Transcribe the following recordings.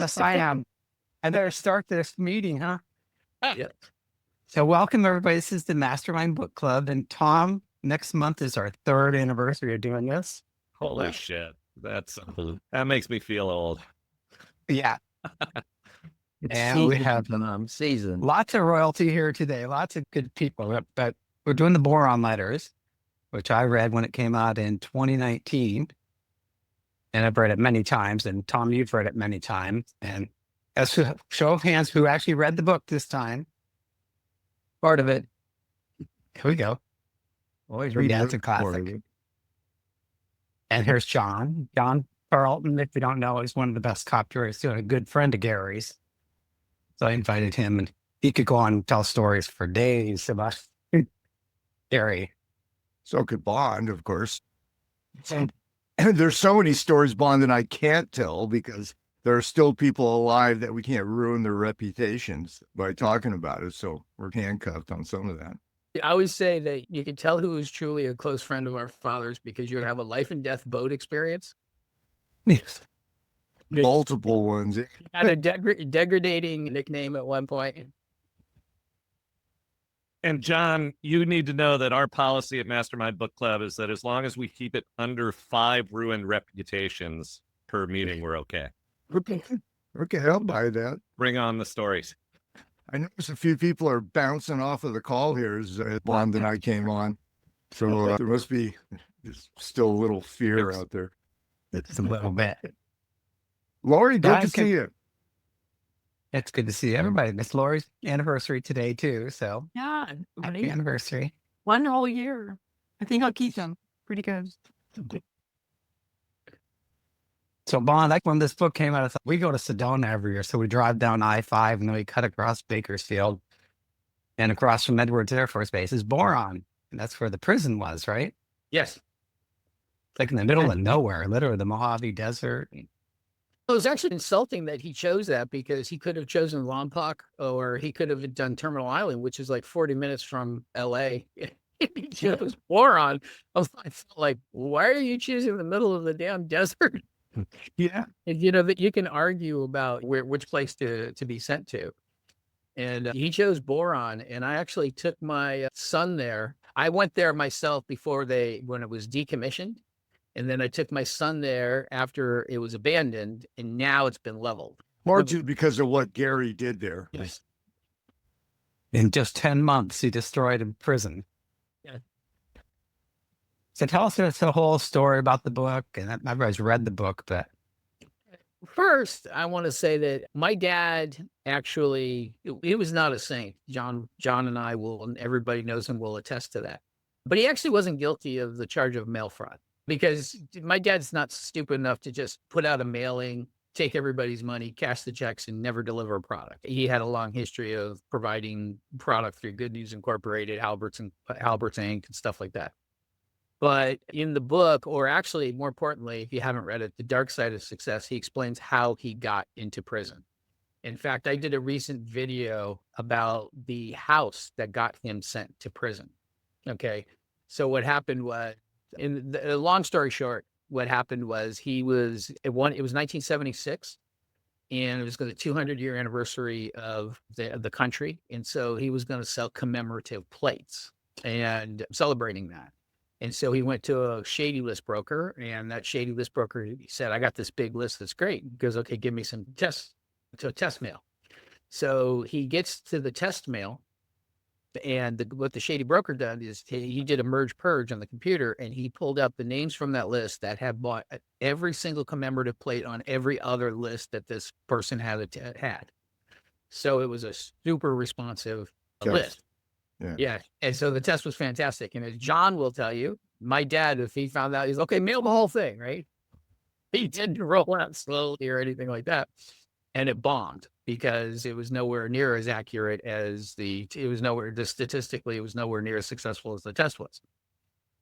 Yes, I am. I better start this meeting, huh? Yeah. So welcome everybody. This is the Mastermind Book Club. And Tom, next month is our 3rd anniversary of doing this. Holy shit. That makes me feel old. Yeah. And we have season. lots of royalty here today, lots of good people. But we're doing the Boron Letters, which I read when it came out in 2019. And I've read it many times. And Tom, you've read it many times. And as a show of hands, who actually read the book this time? Part of it. Here we go. Always read read that's a classic. And here's John Carlton. If you don't know, he's one of the best copywriters, doing a good friend of Gary's. So I invited him, and he could go on and tell stories for days about Gary. So could Bond, of course. And there's so many stories, Bond, that I can't tell because there are still people alive that we can't ruin their reputations by talking about it. So we're handcuffed on some of that. I always say that you can tell who is truly a close friend of our father's because you have a life and death boat experience. Yes. Multiple ones. Had a degrading nickname at one point. And John, you need to know that our policy at Mastermind Book Club is that as long as we keep it under 5 ruined reputations per meeting, we're okay. Okay, I'll buy that. Bring on the stories. I noticed a few people are bouncing off of the call here as Bond and I came on. So there must be still a little fear out there. It's a little bit. Lori, good to see you. It's good to see everybody. It's Lori's anniversary today, too. So, yeah, happy anniversary. 1 whole year. I think I'll keep them. Pretty good. So, Bond, like when this book came out, I thought we go to Sedona every year. So we drive down I-5 and then we cut across Bakersfield and across from Edwards Air Force Base is Boron. And that's where the prison was, right? Yes. It's like in the middle of nowhere, literally the Mojave Desert. It was actually insulting that he chose that because he could have chosen Lompoc or he could have done Terminal Island, which is like 40 minutes from LA. He chose Boron. I felt like, why are you choosing the middle of the damn desert? Yeah. And, that you can argue about which place to be sent to. And he chose Boron. And I actually took my son there. I went there myself when it was decommissioned. And then I took my son there after it was abandoned, and now it's been leveled. Largely because of what Gary did there. Yes. In just 10 months, he destroyed a prison. Yeah. So tell us the whole story about the book. And I've always read the book, but. First, I want to say that my dad actually, he was not a saint. John and I and everybody knows him, will attest to that. But he actually wasn't guilty of the charge of mail fraud. Because my dad's not stupid enough to just put out a mailing, take everybody's money, cash the checks, and never deliver a product. He had a long history of providing product through Good News Incorporated, Halbert's Inc., and stuff like that. But in the book, or actually more importantly, if you haven't read it, The Dark Side of Success, he explains how he got into prison. In fact, I did a recent video about the house that got him sent to prison. Okay. So what happened was, long story short, what happened was it was 1976, and it was the 200-year anniversary of the country. And so he was going to sell commemorative plates and celebrating that. And so he went to a shady list broker, and that shady list broker, he said, I got this big list that's great. He goes, okay, give me some test mail. So he gets to the test mail. And what the shady broker done is he did a merge purge on the computer, and he pulled out the names from that list that had bought every single commemorative plate on every other list that this person had. So it was a super responsive list. Yeah. And so the test was fantastic. And as John will tell you, my dad, if he found out, he's okay, mail the whole thing, right? He didn't roll out slowly or anything like that. And it bombed because it was nowhere near as accurate as statistically, it was nowhere near as successful as the test was.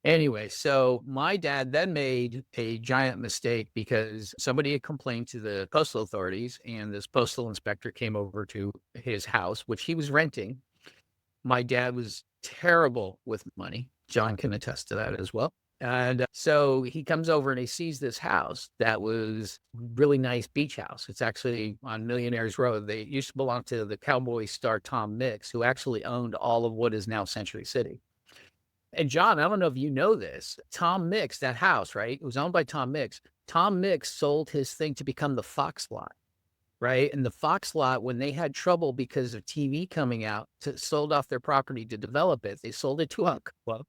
Anyway, so my dad then made a giant mistake because somebody had complained to the postal authorities, and this postal inspector came over to his house, which he was renting. My dad was terrible with money. John can attest to that as well. And so he comes over and he sees this house that was really nice beach house. It's actually on Millionaires Road. They used to belong to the cowboy star Tom Mix, who actually owned all of what is now Century City. And John, I don't know if you know this, Tom Mix, that house, right? It was owned by Tom Mix. Tom Mix sold his thing to become the Fox lot, right? And the Fox lot, when they had trouble because of TV coming out, sold off their property to develop it. They sold it to Alcoa.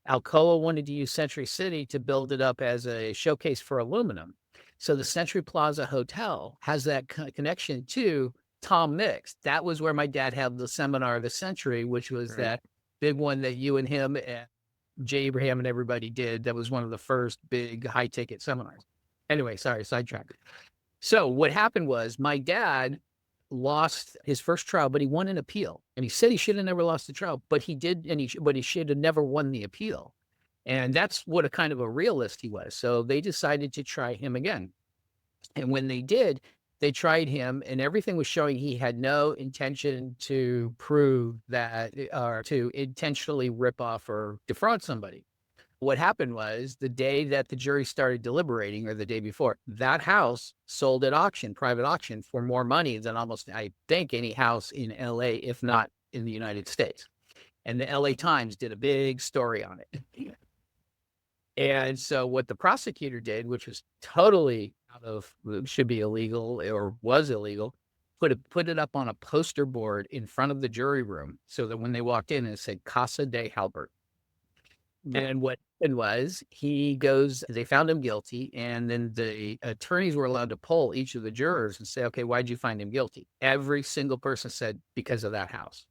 Alcoa wanted to use Century City to build it up as a showcase for aluminum. So the Century Plaza Hotel has that connection to Tom Mix. That was where my dad had the seminar of the century, which was that big one that you and him and Jay Abraham and everybody did. That was one of the first big high ticket seminars. Anyway, sorry, sidetrack. So what happened was my dad lost his first trial, but he won an appeal. And he said he should have never lost the trial, but he did, but he should have never won the appeal. And that's what a kind of a realist he was. So they decided to try him again. And when they did, they tried him and everything was showing he had no intention to prove that or to intentionally rip off or defraud somebody. What happened was the day that the jury started deliberating, or the day before, that house sold at auction, private auction, for more money than almost, I think, any house in LA, if not in the United States. And the LA Times did a big story on it. And so what the prosecutor did, which was totally out of, should be illegal or was illegal, put it up on a poster board in front of the jury room so that when they walked in, it said Casa de Halbert. And what happened was they found him guilty, and then the attorneys were allowed to poll each of the jurors and say, okay, why'd you find him guilty? Every single person said, because of that house.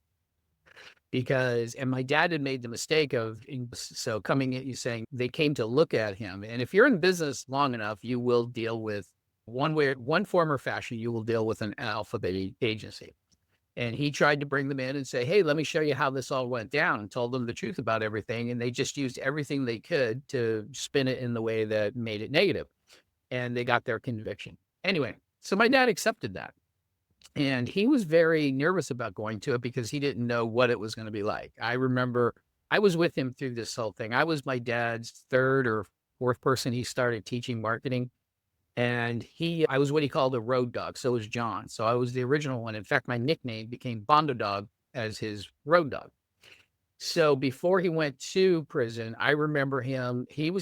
And my dad had made the mistake of, so coming at you saying they came to look at him. And if you're in business long enough, you will deal with one form or fashion, you will deal with an alphabet agency. And he tried to bring them in and say, hey, let me show you how this all went down, and told them the truth about everything. And they just used everything they could to spin it in the way that made it negative. And they got their conviction. Anyway, so my dad accepted that. And he was very nervous about going to it because he didn't know what it was going to be like. I remember I was with him through this whole thing. I was my dad's third or fourth person he started teaching marketing. And I was what he called a road dog. So was John. So I was the original one. In fact, my nickname became Bondo Dog as his road dog. So before he went to prison, I remember him. There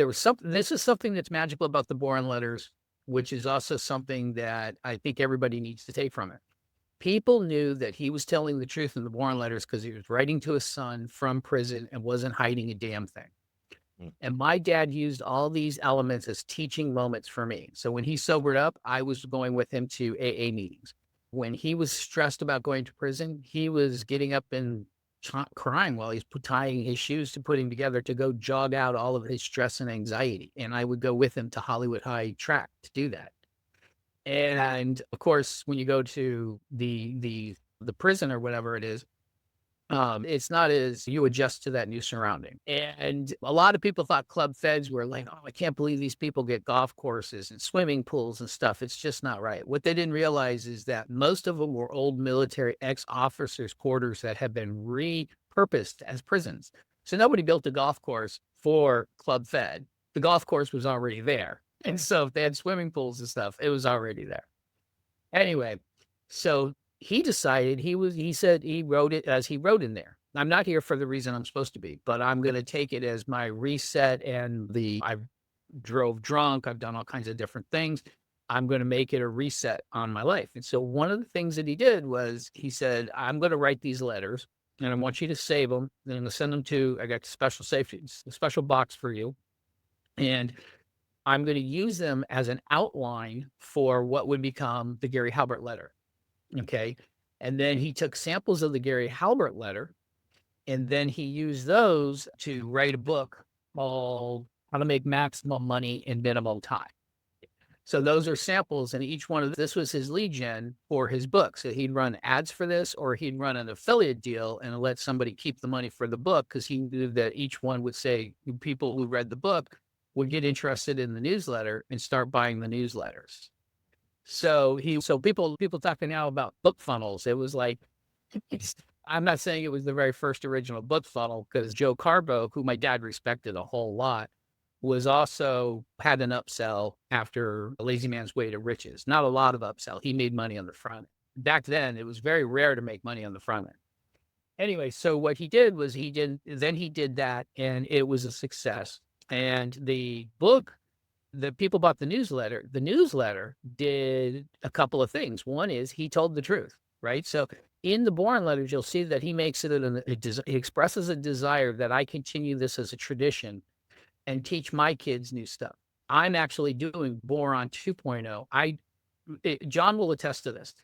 was something, this is something that's magical about the Boron Letters, which is also something that I think everybody needs to take from it. People knew that he was telling the truth in the Boron Letters because he was writing to his son from prison and wasn't hiding a damn thing. And my dad used all these elements as teaching moments for me. So when he sobered up, I was going with him to AA meetings. When he was stressed about going to prison, he was getting up and crying while he's tying his shoes to putting together to go jog out all of his stress and anxiety. And I would go with him to Hollywood High track to do that. And of course, when you go to the prison or whatever it is, it's not as you adjust to that new surrounding. And a lot of people thought club feds were like, oh, I can't believe these people get golf courses and swimming pools and stuff. It's just not right. What they didn't realize is that most of them were old military ex-officers' quarters that had been repurposed as prisons. So nobody built a golf course for club fed. The golf course was already there. And so if they had swimming pools and stuff, it was already there. Anyway, so he decided he said he wrote it as he wrote in there. I'm not here for the reason I'm supposed to be, but I'm going to take it as my reset. And I drove drunk. I've done all kinds of different things. I'm going to make it a reset on my life. And so one of the things that he did was he said, I'm going to write these letters and I want you to save them. Then I'm going to send them I got a special box for you. And I'm going to use them as an outline for what would become the Gary Halbert letter. Okay. And then he took samples of the Gary Halbert letter, and then he used those to write a book called How to Make Maximum Money in Minimal Time. So those are samples, and each one of this was his lead gen for his book. So he'd run ads for this, or he'd run an affiliate deal and let somebody keep the money for the book, because he knew that each one would say people who read the book would get interested in the newsletter and start buying the newsletters. So people talking now about book funnels. It was like, I'm not saying it was the very first original book funnel, because Joe Carbo, who my dad respected a whole lot, was also had an upsell after A Lazy Man's Way to Riches. Not a lot of upsell. He made money on the front end. Back then, it was very rare to make money on the front end. Anyway, so what he did was he did that, and it was a success. And the book, the people bought the newsletter. The newsletter did a couple of things. One is he told the truth, right? So in the Boron Letters, you'll see that he makes he expresses a desire that I continue this as a tradition and teach my kids new stuff. I'm actually doing Boron 2.0. John will attest to this.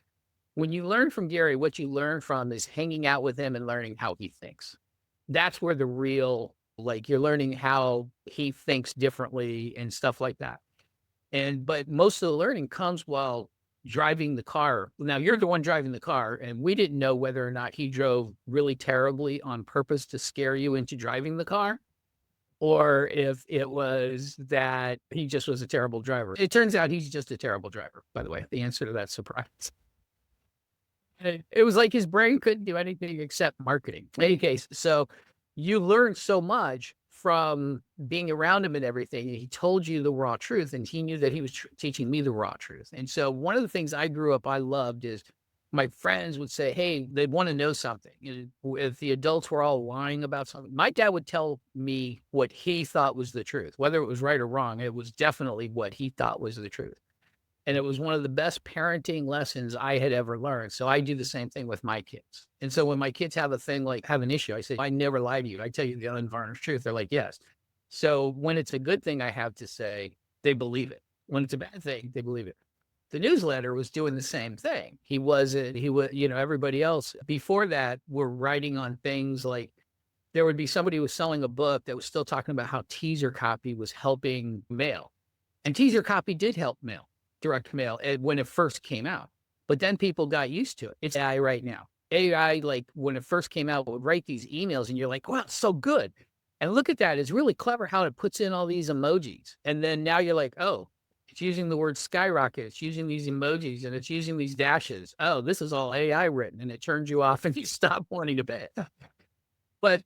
When you learn from Gary, what you learn from is hanging out with him and learning how he thinks. That's where the real, like, you're learning how he thinks differently and stuff like that. But most of the learning comes while driving the car. Now, you're the one driving the car, and we didn't know whether or not he drove really terribly on purpose to scare you into driving the car, or if it was that he just was a terrible driver. It turns out he's just a terrible driver, by the way, the answer to that surprise. It was like his brain couldn't do anything except marketing. In any case, so you learn so much from being around him and everything. And he told you the raw truth, and he knew that he was teaching me the raw truth. And so one of the things I loved is my friends would say, hey, they'd want to know something. If the adults were all lying about something, my dad would tell me what he thought was the truth. Whether it was right or wrong, it was definitely what he thought was the truth. And it was one of the best parenting lessons I had ever learned. So I do the same thing with my kids. And so when my kids have an issue, I say, I never lie to you. I tell you the unvarnished truth. They're like, yes. So when it's a good thing I have to say, they believe it. When it's a bad thing, they believe it. The newsletter was doing the same thing. He was, everybody else before that were writing on things like, there would be somebody who was selling a book that was still talking about how teaser copy was helping mail. And teaser copy did help mail. Direct mail when it first came out, but then people got used to it. It's AI right now. AI, like when it first came out, would write these emails and you're like, wow, it's so good. And look at that. It's really clever how it puts in all these emojis. And then now you're like, oh, it's using the word skyrocket. It's using these emojis and it's using these dashes. Oh, this is all AI written, and it turns you off and you stop wanting to pay it. But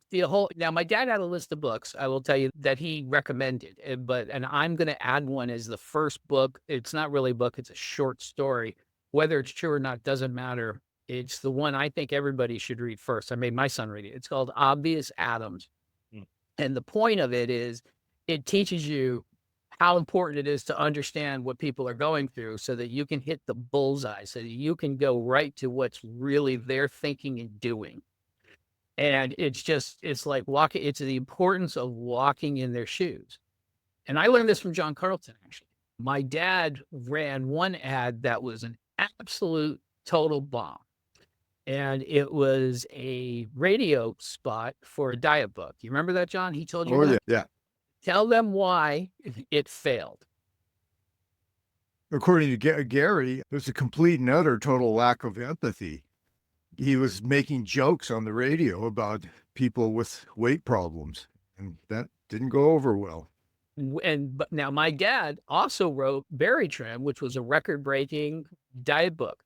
now my dad had a list of books, I will tell you, that he recommended, and I'm going to add one as the first book. It's not really a book. It's a short story. Whether it's true or not doesn't matter. It's the one I think everybody should read first. I made my son read it. It's called Obvious Atoms. And the point of it is it teaches you how important it is to understand what people are going through so that you can hit the bullseye, so that you can go right to what's really they're thinking and doing. And it's like walking, it's the importance of walking in their shoes. And I learned this from John Carlton, actually. My dad ran one ad that was an absolute total bomb. And it was a radio spot for a diet book. You remember that, John? He told you that? Yeah. Tell them why it failed. According to Gary, there's a complete and utter total lack of empathy. He was making jokes on the radio about people with weight problems, and that didn't go over well. But now my dad also wrote Berry Trim, which was a record-breaking diet book.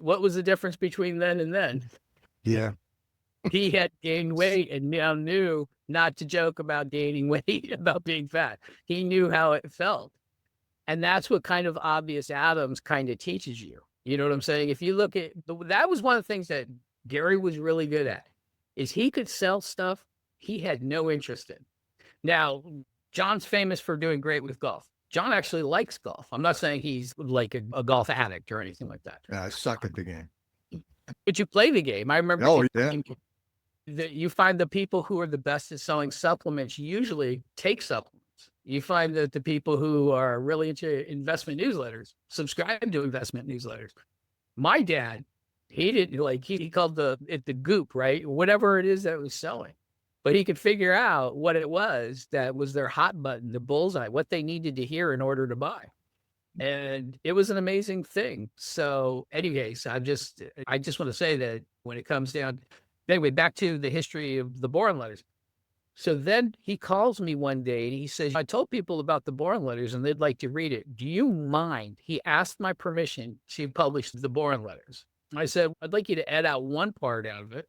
What was the difference between then and then? Yeah. He had gained weight and now knew not to joke about gaining weight, about being fat. He knew how it felt. And that's what kind of Obvious Atoms kind of teaches you. You know what I'm saying? If you look at, that was one of the things that Gary was really good at, is he could sell stuff he had no interest in. Now, John's famous for doing great with golf. John actually likes golf. I'm not saying he's like a golf addict or anything like that. I suck at the game. But you play the game. I remember that you find the people who are the best at selling supplements usually take supplements. You find that the people who are really into investment newsletters subscribe to investment newsletters. My dad, he didn't he called it the goop, right? Whatever it is that was selling. But he could figure out what it was that was their hot button, the bullseye, what they needed to hear in order to buy. And it was an amazing thing. So anyways, I just want to say that when it comes down, anyway, back to the history of the Boron Letters. So then he calls me one day and he says, I told people about the Boron Letters and they'd like to read it. Do you mind? He asked my permission to publish the Boron Letters. I said, I'd like you to add out one part out of it.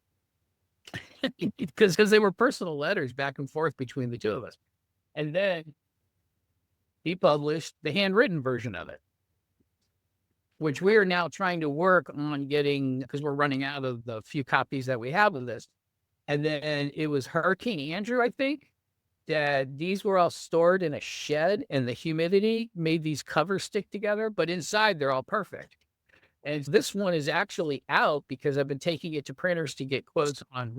because they were personal letters back and forth between the two of us. And then he published the handwritten version of it, which we are now trying to work on getting, because we're running out of the few copies that we have of this. And then it was Hurricane Andrew, I think, that these were all stored in a shed, and the humidity made these covers stick together, but inside they're all perfect. And this one is actually out because I've been taking it to printers to get quotes on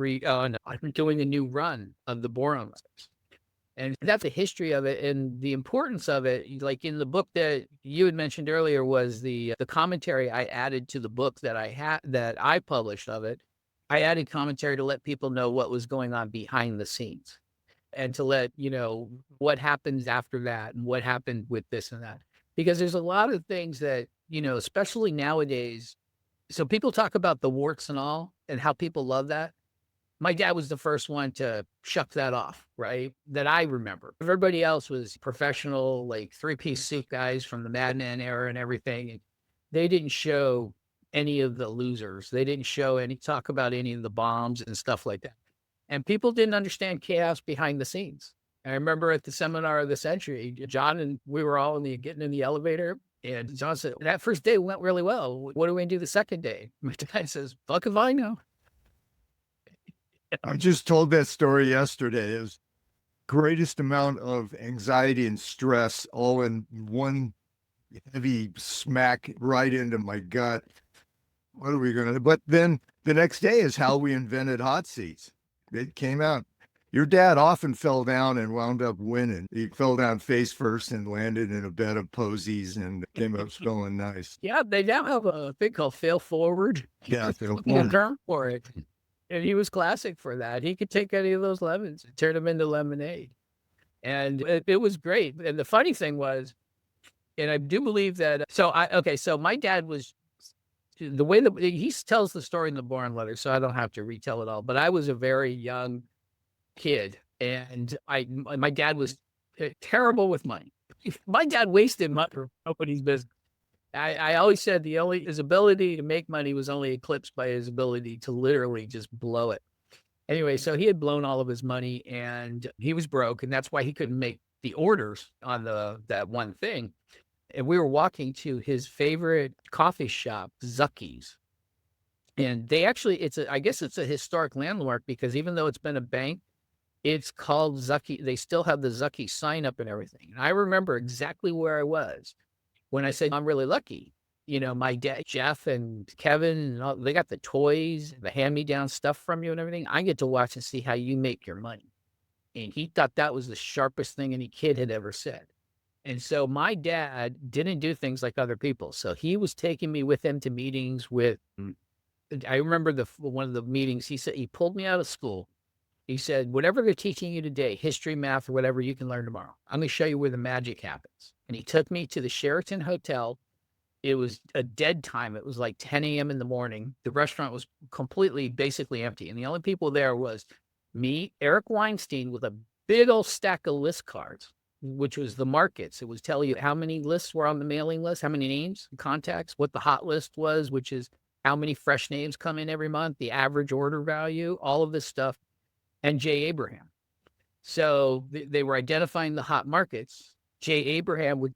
I'm doing a new run of the Boron Letters. And that's the history of it and the importance of it. Like in the book that you had mentioned earlier was the commentary I added to the book that I published of it. I added commentary to let people know what was going on behind the scenes and to let, what happens after that and what happened with this and that. Because there's a lot of things that, especially nowadays. So people talk about the warts and all and how people love that. My dad was the first one to shuck that off, right? That I remember. Everybody else was professional, like three-piece suit guys from the Mad Men era and everything. And they didn't show any of the losers. They didn't show talk about any of the bombs and stuff like that. And people didn't understand chaos behind the scenes. I remember at the seminar of the century, John and we were all getting in the elevator. And John said, that first day went really well. What are we going to do the second day? My dad says, fuck if I know. I just told that story yesterday. It was greatest amount of anxiety and stress all in one heavy smack right into my gut. What are we going to do? But then the next day is how we invented hot seats. It came out. Your dad often fell down and wound up winning. He fell down face first and landed in a bed of posies and came up smelling nice. Yeah, they now have a thing called fail forward. Yeah. Term for it. And he was classic for that. He could take any of those lemons and turn them into lemonade. And it was great. And the funny thing was, and I do believe that, so my dad was, the way that he tells the story in the Boron Letters, so I don't have to retell it all, but I was a very young kid and my dad was terrible with money. My dad wasted money for nobody's business. I always said his ability to make money was only eclipsed by his ability to literally just blow it. Anyway, so he had blown all of his money and he was broke, and that's why he couldn't make the orders on that one thing. And we were walking to his favorite coffee shop, Zucky's. And they actually, I guess it's a historic landmark because even though it's been a bank, it's called Zucky. They still have the Zucky sign up and everything. And I remember exactly where I was when I said, I'm really lucky. My dad, Jeff and Kevin, and all, they got the toys, the hand-me-down stuff from you and everything. I get to watch and see how you make your money. And he thought that was the sharpest thing any kid had ever said. And so my dad didn't do things like other people. So he was taking me with him to meetings I remember one of the meetings, he said, he pulled me out of school. He said, whatever they're teaching you today, history, math, or whatever, you can learn tomorrow. I'm going to show you where the magic happens. And he took me to the Sheraton Hotel. It was a dead time. It was like 10 a.m. in the morning. The restaurant was basically empty. And the only people there was me, Eric Weinstein, with a big old stack of list cards, which was the markets. It would tell you how many lists were on the mailing list, how many names, contacts, what the hot list was, which is how many fresh names come in every month, the average order value, all of this stuff, and Jay Abraham. So they were identifying the hot markets. Jay Abraham would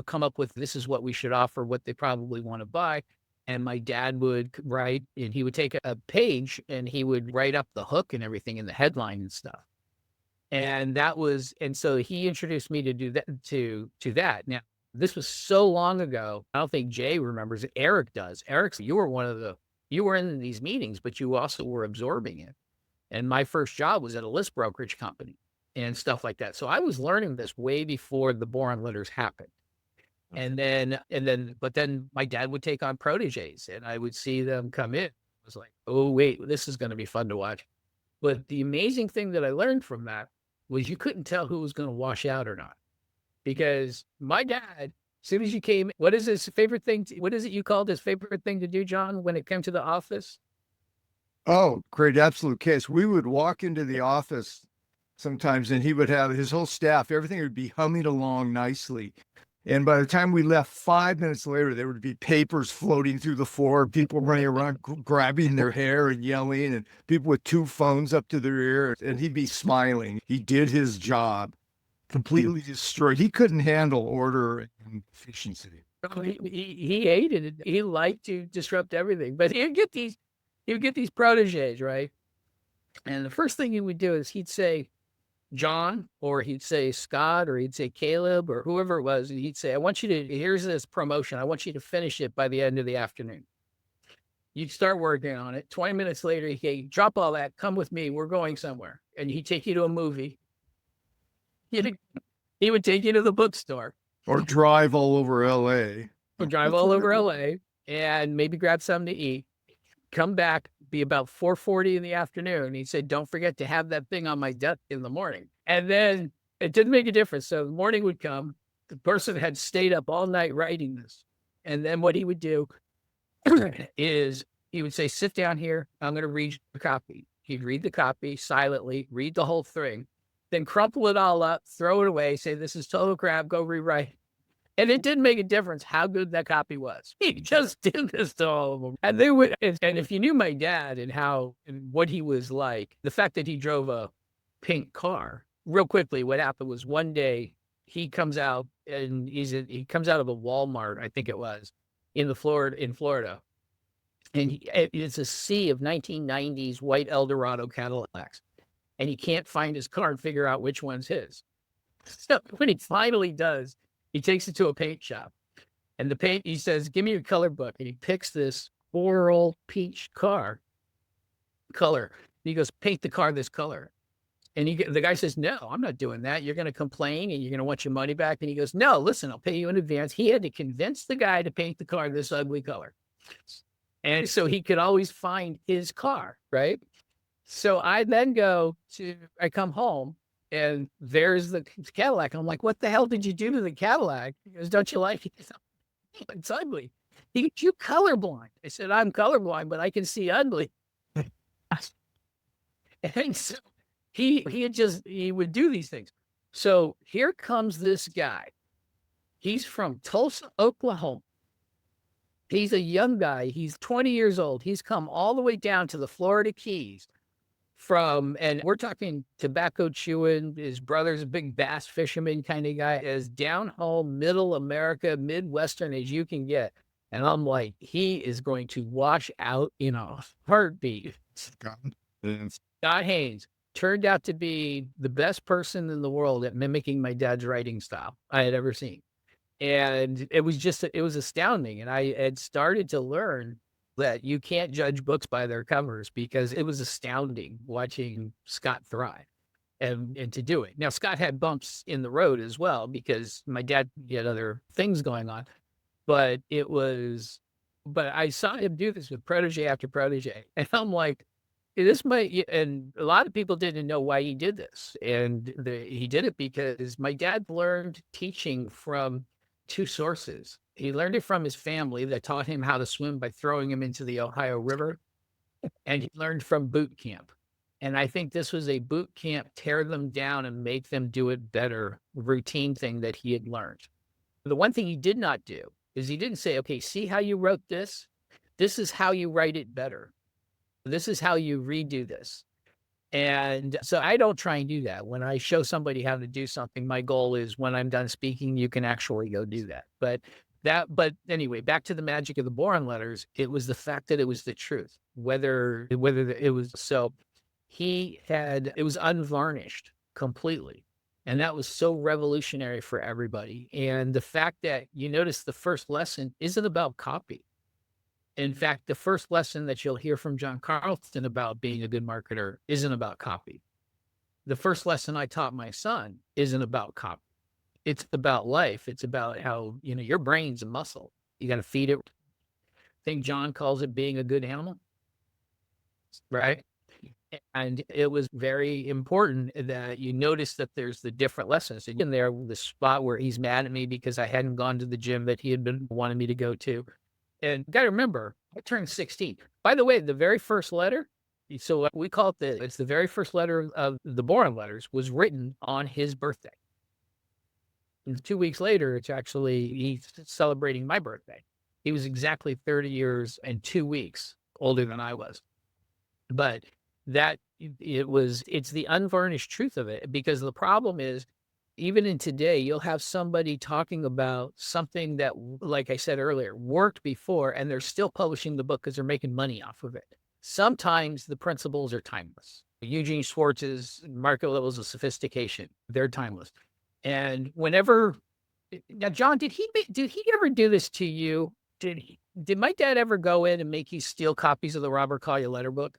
come up with, this is what we should offer, what they probably want to buy. And my dad would write, and he would take a page and he would write up the hook and everything in the headline and stuff. And so he introduced me to do that, to that. Now, this was so long ago. I don't think Jay remembers it. Eric does. Eric, you were in these meetings, but you also were absorbing it. And my first job was at a list brokerage company and stuff like that. So I was learning this way before the Boron Letters happened. But then my dad would take on proteges and I would see them come in. I was like, oh, wait, this is going to be fun to watch. But the amazing thing that I learned from that was you couldn't tell who was going to wash out or not. Because my dad, as soon as you came, what is his favorite thing? What is it you called his favorite thing to do, John, when it came to the office? Oh, great. Absolute case. We would walk into the office sometimes and he would have his whole staff, everything would be humming along nicely. And by the time we left 5 minutes later, there would be papers floating through the floor, people running around grabbing their hair and yelling, and people with 2 phones up to their ear. And he'd be smiling. He did his job, completely destroyed. He couldn't handle order and efficiency. He hated it. He liked to disrupt everything, but he would get these proteges, right? And the first thing he would do is he'd say John, or he'd say Scott, or he'd say Caleb, or whoever it was. And he'd say, here's this promotion. I want you to finish it by the end of the afternoon. You'd start working on it. 20 minutes later, he'd drop all that, come with me, we're going somewhere. And he'd take you to a movie. He would take you to the bookstore. Or drive all over LA. Or drive all over LA and maybe grab something to eat. Come back, be about 4:40 in the afternoon. He said, don't forget to have that thing on my desk in the morning. And then it didn't make a difference. So the morning would come. The person had stayed up all night writing this. And then what he would do is he would say, sit down here. I'm going to read the copy. He'd read the copy silently, read the whole thing, then crumple it all up, throw it away, say, this is total crap, go rewrite. And it didn't make a difference how good that copy was. He just did this to all of them. And they would, and if you knew my dad and what he was like, the fact that he drove a pink car, real quickly, what happened was one day he comes out and he comes out of a Walmart, I think it was, in Florida. And it's a sea of 1990s white Eldorado Cadillacs. And he can't find his car and figure out which one's his. So when he finally does, he takes it to a paint shop, and he says, give me your color book. And he picks this coral peach color. And he goes, paint the car this color. And the guy says, no, I'm not doing that. You're going to complain and you're going to want your money back. And he goes, no, listen, I'll pay you in advance. He had to convince the guy to paint the car this ugly color. And so he could always find his car, right? So I then I come home. And there's the Cadillac. I'm like, what the hell did you do to the Cadillac? He goes, don't you like it? It's ugly. He goes, you colorblind. I said, I'm colorblind, but I can see ugly. And so he would do these things. So here comes this guy. He's from Tulsa, Oklahoma. He's a young guy. He's 20 years old. He's come all the way down to the Florida Keys. And we're talking tobacco chewing, his brother's a big bass fisherman kind of guy, as down home, middle America, Midwestern as you can get. And I'm like, he is going to wash out in a heartbeat. Scott Haynes turned out to be the best person in the world at mimicking my dad's writing style I had ever seen. And it was astounding. And I had started to learn that you can't judge books by their covers, because it was astounding watching Scott thrive and to do it. Now, Scott had bumps in the road as well, because my dad had other things going on, but I saw him do this with protege after protege. And I'm like, and a lot of people didn't know why he did this. And he did it because my dad learned teaching from 2 sources. He learned it from his family that taught him how to swim by throwing him into the Ohio River. And he learned from boot camp. And I think this was a boot camp, tear them down and make them do it better routine thing that he had learned. The one thing he did not do is he didn't say, okay, see how you wrote this? This is how you write it better. This is how you redo this. And so I don't try and do that. When I show somebody how to do something, my goal is when I'm done speaking, you can actually go do that. But anyway, back to the magic of the Boron Letters, it was the fact that it was the truth, whether it was, so it was unvarnished completely. And that was so revolutionary for everybody. And the fact that you notice the first lesson isn't about copy. In fact, the first lesson that you'll hear from John Carlton about being a good marketer isn't about copy. The first lesson I taught my son isn't about copy. It's about life. It's about how, your brain's a muscle. You got to feed it. I think John calls it being a good animal, right? And it was very important that you notice that there's the different lessons. And in there, the spot where he's mad at me because I hadn't gone to the gym that he had been wanting me to go to. And you got to remember, I turned 16. By the way, the very first letter, so we call it it's the very first letter of the Boron Letters, was written on his birthday. And 2 weeks later, he's celebrating my birthday. He was exactly 30 years and 2 weeks older than I was. But it's the unvarnished truth of it, because the problem is, even in today, you'll have somebody talking about something that, like I said earlier, worked before, and they're still publishing the book because they're making money off of it. Sometimes the principles are timeless. Eugene Schwartz's market levels of sophistication, they're timeless. And now, John, did he ever do this to you? Did my dad ever go in and make you steal copies of the Robert Collier letter book?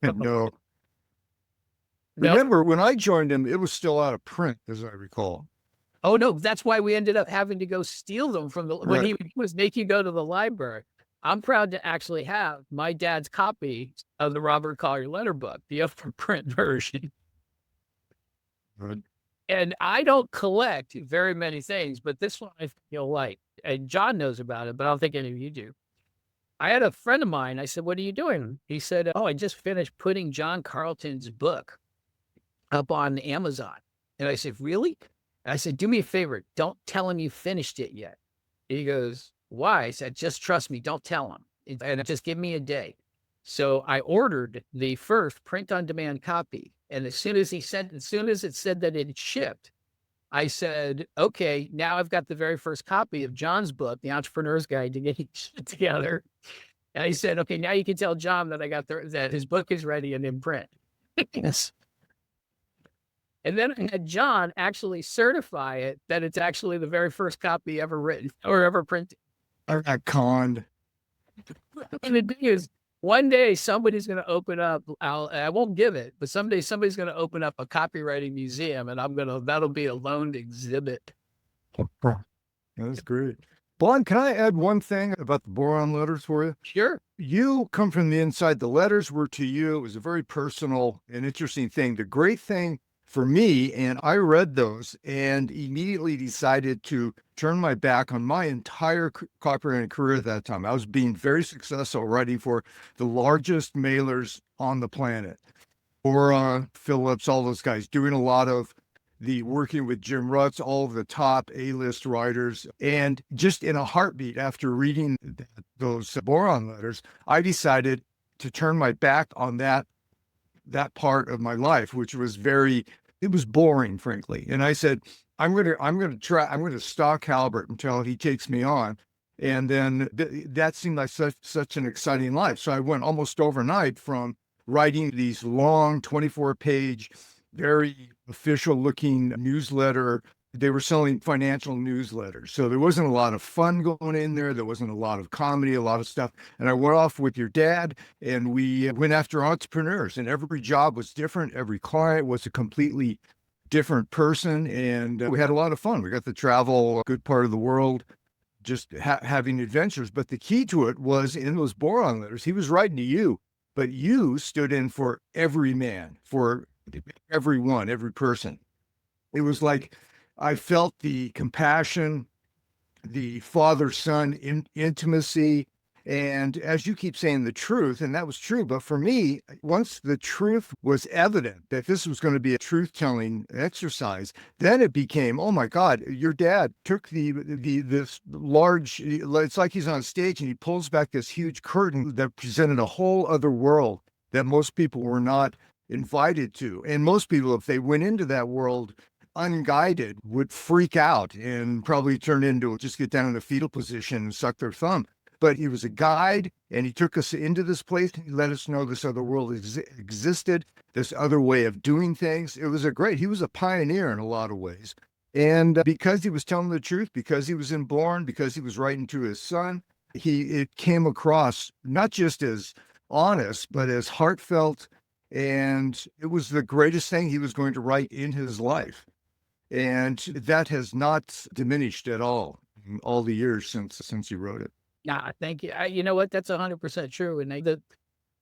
No. No? Remember, when I joined him, it was still out of print, as I recall. Oh, no, that's why we ended up having to go steal them when he was making you go to the library. I'm proud to actually have my dad's copy of the Robert Collier letter book, the upper print version. Good. And I don't collect very many things, but this one I feel like, and John knows about it, but I don't think any of you do. I had a friend of mine. I said, "What are you doing?" He said, "Oh, I just finished putting John Carlton's book up on Amazon." And I said, "Really?" And I said, "Do me a favor. Don't tell him you finished it yet." He goes, "Why?" I said, "Just trust me. Don't tell him. And just give me a day." So I ordered the first print-on-demand copy. And as soon as it said that it had shipped, I said, "Okay, now I've got the very first copy of John's book, The Entrepreneur's Guide to Getting Shit Together." And he said, "Okay, now you can tell John that that his book is ready and in print." Yes. And then I had John actually certify it that it's actually the very first copy ever written or ever printed. I got conned. And the thing is, one day somebody's going to open up, I won't give it, but someday somebody's going to open up a copywriting museum, and that'll be a loaned exhibit. That's great. Bond, can I add one thing about the Boron Letters for you? Sure. You come from the inside. The letters were to you. It was a very personal and interesting thing. The great thing for me, and I read those and immediately decided to turn my back on my entire copywriting career at that time. I was being very successful writing for the largest mailers on the planet. Boron, Phillips, all those guys, doing a lot of the working with Jim Rutz, all of the top A-list writers. And just in a heartbeat, after reading those Boron letters, I decided to turn my back on that part of my life, which was it was boring, frankly. And I said, I'm going to stalk Halbert until he takes me on. And then that seemed like such an exciting life. So I went almost overnight from writing these long 24-page, very official looking newsletter. They were selling financial newsletters. So there wasn't a lot of fun going in there. There wasn't a lot of comedy, a lot of stuff. And I went off with your dad and we went after entrepreneurs, and every job was different. Every client was a completely different person. And we had a lot of fun. We got to travel a good part of the world, just having adventures. But the key to it was in those Boron letters, he was writing to you, but you stood in for every man, for everyone, every person. It was like, I felt the compassion, the father-son intimacy, and as you keep saying, the truth, and that was true. But for me, once the truth was evident that this was going to be a truth-telling exercise, then it became, oh my God, your dad took this large, it's like he's on stage and he pulls back this huge curtain that presented a whole other world that most people were not invited to. And most people, if they went into that world unguided, would freak out and probably just get down in the fetal position and suck their thumb. But he was a guide, and he took us into this place and he let us know this other world existed, this other way of doing things. He was a pioneer in a lot of ways. And because he was telling the truth, because he was inborn, because he was writing to his son, it came across not just as honest, but as heartfelt. And it was the greatest thing he was going to write in his life. And that has not diminished at all in all the years since he wrote it. Thank you. You know what? That's 100% true. And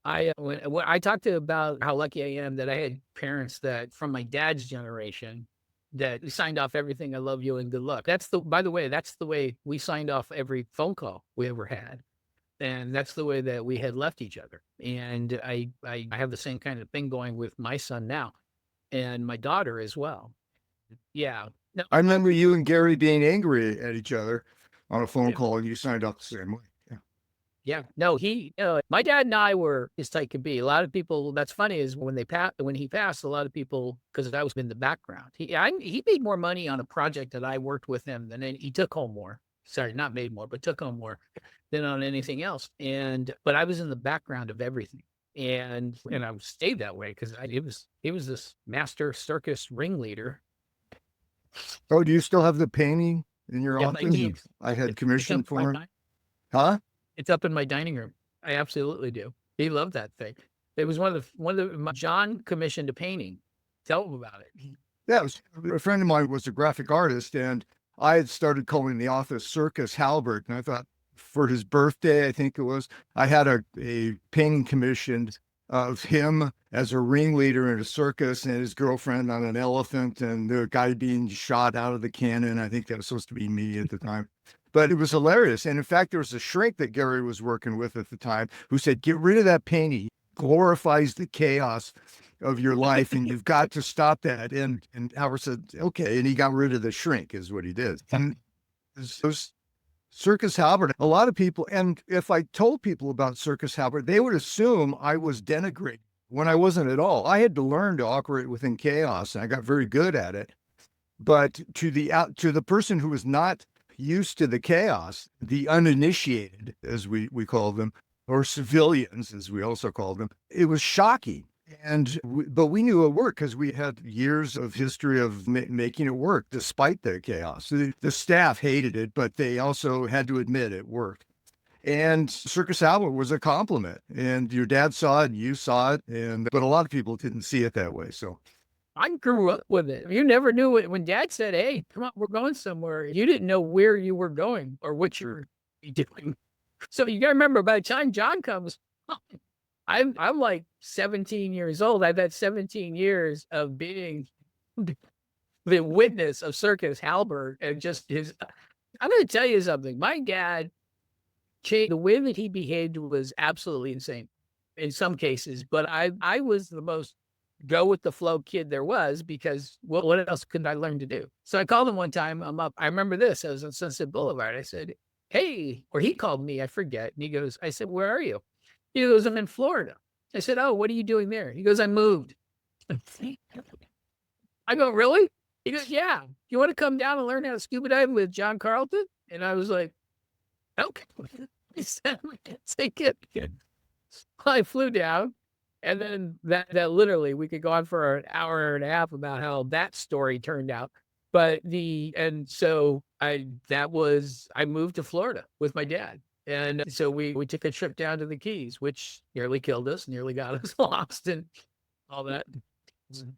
when I talked about how lucky I am that I had parents that from my dad's generation that signed off everything, "I love you and good luck." By the way, that's the way we signed off every phone call we ever had. And that's the way that we had left each other. And I have the same kind of thing going with my son now and my daughter as well. Yeah. No. I remember you and Gary being angry at each other on a phone Yeah. call, and you signed up the same way. Yeah. Yeah, no, my dad and I were as tight could be. A lot of people, that's funny, is when he passed, a lot of people, because I was in the background. He made more money on a project that I worked with him than he took home more. Sorry, not made more, but took home more than on anything else. But I was in the background of everything, and I stayed that way because he was this master circus ringleader. Oh, do you still have the painting in your Yeah, office? I had commissioned It's up in for my him. Huh? It's up in my dining room. I absolutely do. He loved that thing. It was John commissioned a painting. Tell him about it. Yeah, a friend of mine was a graphic artist, and I had started calling the office Circus Halbert, and I thought for his birthday, I think it was, I had a painting commissioned of him as a ringleader in a circus and his girlfriend on an elephant and the guy being shot out of the cannon. I think that was supposed to be me at the time. But it was hilarious. And in fact, there was a shrink that Gary was working with at the time who said, get rid of that painting. It glorifies the chaos of your life, and you've got to stop that. And Howard said, okay. And he got rid of the shrink, is what he did. And those Circus Halbert, a lot of people, and if I told people about Circus Halbert, they would assume I was denigrating when I wasn't at all. I had to learn to operate within chaos, and I got very good at it. But to the person who was not used to the chaos, the uninitiated, as we call them, or civilians, as we also call them, it was shocking. But we knew it worked because we had years of history of making it work despite the chaos. The staff hated it, but they also had to admit it worked. And Circus Halbert was a compliment. And your dad saw it, and you saw it, but a lot of people didn't see it that way. So I grew up with it. You never knew it. When Dad said, hey, come on, we're going somewhere, you didn't know where you were going or what you were doing. So you got to remember, by the time John comes, I'm like 17 years old. I've had 17 years of being the witness of Circus Halbert and just his. I'm going to tell you something. My dad changed. The way that he behaved was absolutely insane in some cases, but I was the most go with the flow kid there was, because what else could I learn to do? So I called him one time. I'm up. I remember this. I was on Sunset Boulevard. I said, hey, or he called me. I forget. And he goes, I said, where are you? He goes, I'm in Florida. I said, oh, what are you doing there? He goes, I moved. I go, really? He goes, yeah. You want to come down and learn how to scuba dive with John Carlton? And I was like, okay. He said, take it. I flew down. And then that literally, we could go on for an hour and a half about how that story turned out. But so I moved to Florida with my dad. And so we took a trip down to the Keys, which nearly killed us, nearly got us lost and all that.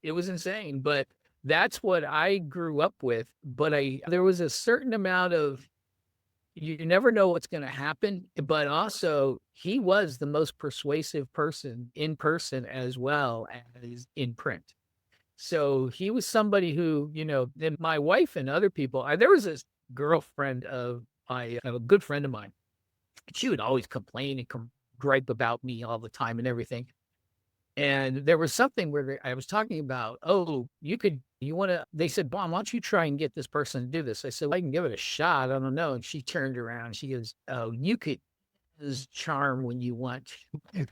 It was insane, but that's what I grew up with. But there was a certain amount of, you never know what's going to happen, but also he was the most persuasive person in person as well as in print. So he was somebody who, then my wife and other people, there was this girlfriend of a good friend of mine. She would always complain and gripe about me all the time and everything. And there was something where I was talking about, they said, Bond, why don't you try and get this person to do this? I said, well, I can give it a shot. I don't know. And she turned around. She goes, oh, you could use charm when you want. And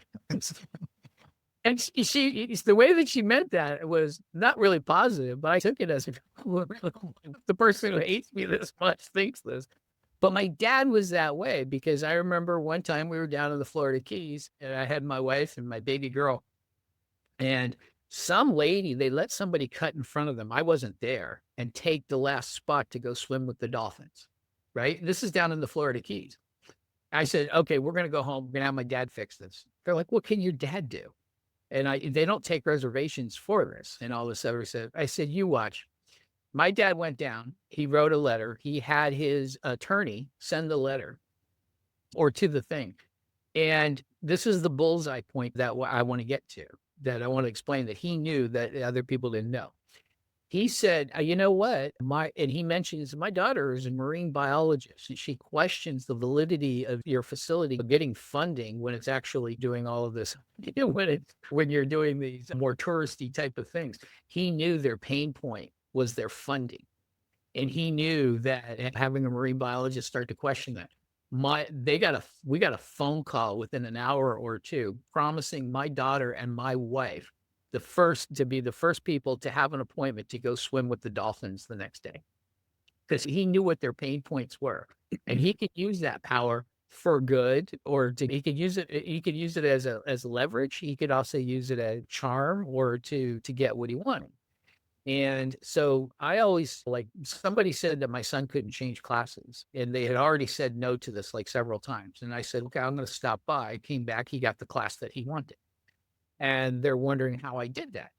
the way that she meant that was not really positive, but I took it as the person who hates me this much thinks this. But my dad was that way, because I remember one time we were down in the Florida Keys and I had my wife and my baby girl, and some lady, they let somebody cut in front of them. I wasn't there, and take the last spot to go swim with the dolphins. Right. This is down in the Florida Keys. I said, okay, we're going to go home. We're going to have my dad fix this. They're like, what can your dad do? And they don't take reservations for this and all this other stuff. I said, you watch. My dad went down. He wrote a letter. He had his attorney send the letter or to the thing. And this is the bullseye point that I want to get to, that I want to explain, that he knew that other people didn't know. He said, you know what? And he mentions, my daughter is a marine biologist, and she questions the validity of your facility getting funding when it's actually doing all of this, when you're doing these more touristy type of things. He knew their pain point was their funding. And he knew that having a marine biologist start to question that. We got a phone call within an hour or two promising my daughter and my wife to be the first people to have an appointment to go swim with the dolphins the next day. Because he knew what their pain points were. And he could use that power for good, he could use it as leverage. He could also use it as charm or to get what he wanted. And so I always, like, somebody said that my son couldn't change classes, and they had already said no to this like several times. And I said, okay, I'm going to stop by. I came back, he got the class that he wanted. And they're wondering how I did that.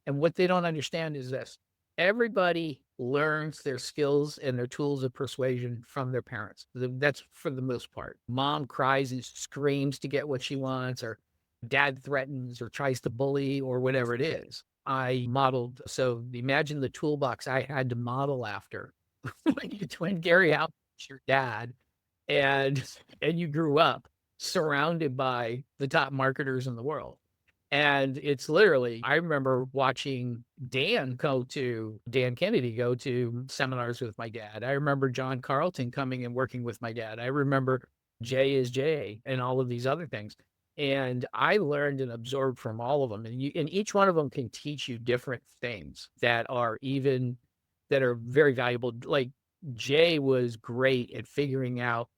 And what they don't understand is this: everybody learns their skills and their tools of persuasion from their parents. That's for the most part. Mom cries and screams to get what she wants, or dad threatens or tries to bully or whatever it is. I modeled. So imagine the toolbox I had to model after when Gary Halbert was your dad, and you grew up surrounded by the top marketers in the world. And it's literally, I remember watching Dan Kennedy go to seminars with my dad. I remember John Carlton coming and working with my dad. I remember Jay and all of these other things. And I learned and absorbed from all of them. And each one of them can teach you different things that are very valuable. Like, Jay was great at figuring out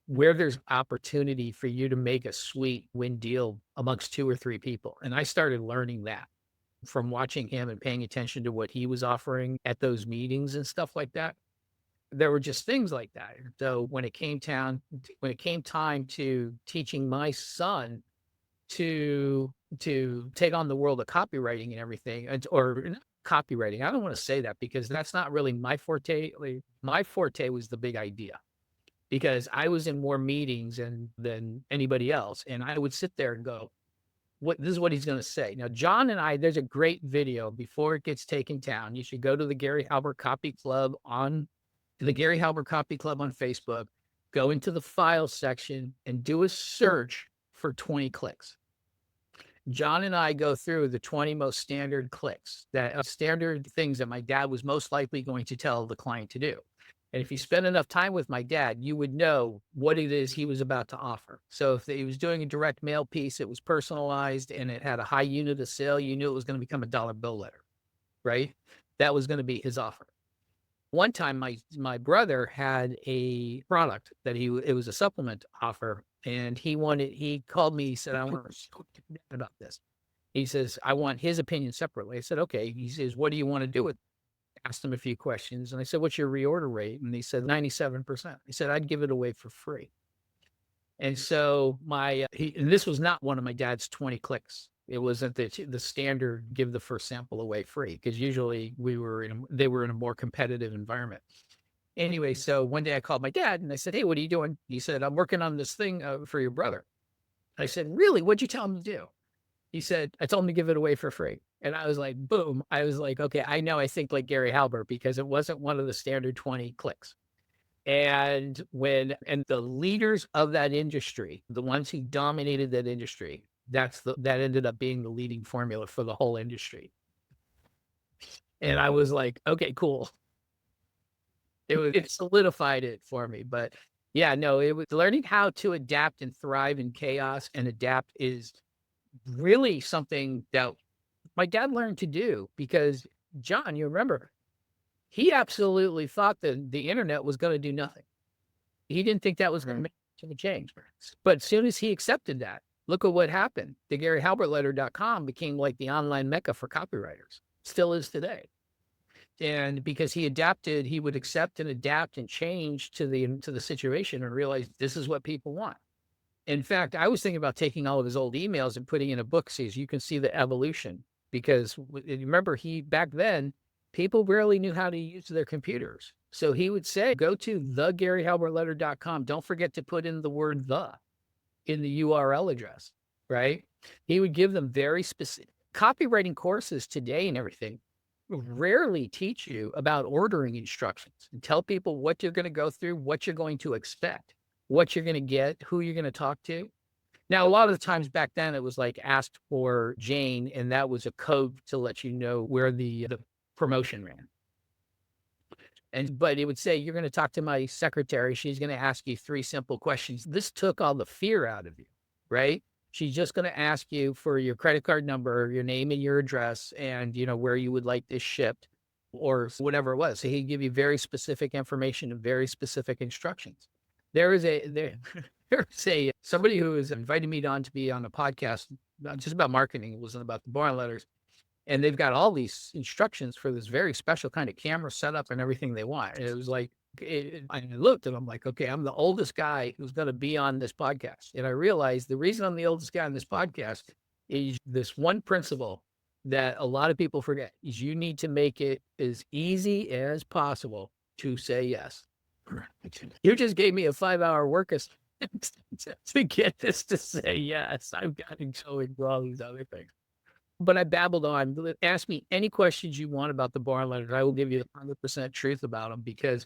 where there's opportunity for you to make a sweet win deal amongst 2 or 3 people. And I started learning that from watching him and paying attention to what he was offering at those meetings and stuff like that. There were just things like that. So when it came time to teaching my son to take on the world of copywriting and everything, or not copywriting, I don't want to say that because that's not really my forte. My forte was the big idea, because I was in more meetings than anybody else. And I would sit there and go, this is what he's going to say. Now, John and I, there's a great video before it gets taken down. You should go to the Gary Halbert Copy Club on Facebook, go into the files section and do a search for 20 clicks. John and I go through the 20 most standard clicks, standard things that my dad was most likely going to tell the client to do. And if you spend enough time with my dad, you would know what it is he was about to offer. So if he was doing a direct mail piece, it was personalized and it had a high unit of sale, you knew it was going to become a dollar bill letter, right? That was going to be his offer. One time, my brother had a product that it was a supplement offer, and he called me, he said, I want to talk to Dad about this. He says, I want his opinion separately. I said, okay. He says, what do you want to do with it? Asked him a few questions, and I said, what's your reorder rate? And he said 97%. He said, I'd give it away for free. And so and this was not one of my dad's 20 clicks. It wasn't the standard give the first sample away free, because usually they were in a more competitive environment. Anyway, so one day I called my dad and I said, hey, what are you doing? He said, I'm working on this thing for your brother. I said, really? What'd you tell him to do? He said, I told him to give it away for free. And I was like, boom. I was like, okay, I know I think like Gary Halbert, because it wasn't one of the standard 20 clicks. And the leaders of that industry, the ones who dominated that industry, that ended up being the leading formula for the whole industry. And I was like, okay, cool. It solidified it for me. But yeah, no, it was learning how to adapt and thrive in chaos, and adapt is really something that my dad learned to do, because John, you remember, he absolutely thought that the internet was going to do nothing. He didn't think that was going to make a change. But as soon as he accepted that, look at what happened. The GaryHalbertLetter.com became like the online mecca for copywriters. Still is today. And because he adapted, he would accept and adapt and change to the situation and realize this is what people want. In fact, I was thinking about taking all of his old emails and putting in a book so you can see the evolution. Because remember, back then, people barely knew how to use their computers. So he would say, go to theGaryHalbertLetter.com. Don't forget to put in the word "the" in the URL address, right? He would give them very specific copywriting courses today, and everything rarely teach you about ordering instructions and tell people what you're going to go through, what you're going to expect, what you're going to get, who you're going to talk to. Now, a lot of the times back then, it was like ask for Jane, and that was a code to let you know where the promotion ran. But it would say, you're going to talk to my secretary. She's going to ask you 3 simple questions. This took all the fear out of you, right? She's just going to ask you for your credit card number, your name and your address, and where you would like this shipped or whatever it was. So he'd give you very specific information and very specific instructions. There's somebody who has invited me on to be on a podcast, not just about marketing. It wasn't about the Boron Letters. And they've got all these instructions for this very special kind of camera setup and everything they want. And it was like, I looked and I'm like, okay, I'm the oldest guy who's going to be on this podcast. And I realized the reason I'm the oldest guy on this podcast is this one principle that a lot of people forget is you need to make it as easy as possible to say yes. You just gave me a 5-hour work assignment to get this to say yes. I've got to go and do all these other things. But I babbled on. Ask me any questions you want about the Boron Letters. I will give you 100% truth about them because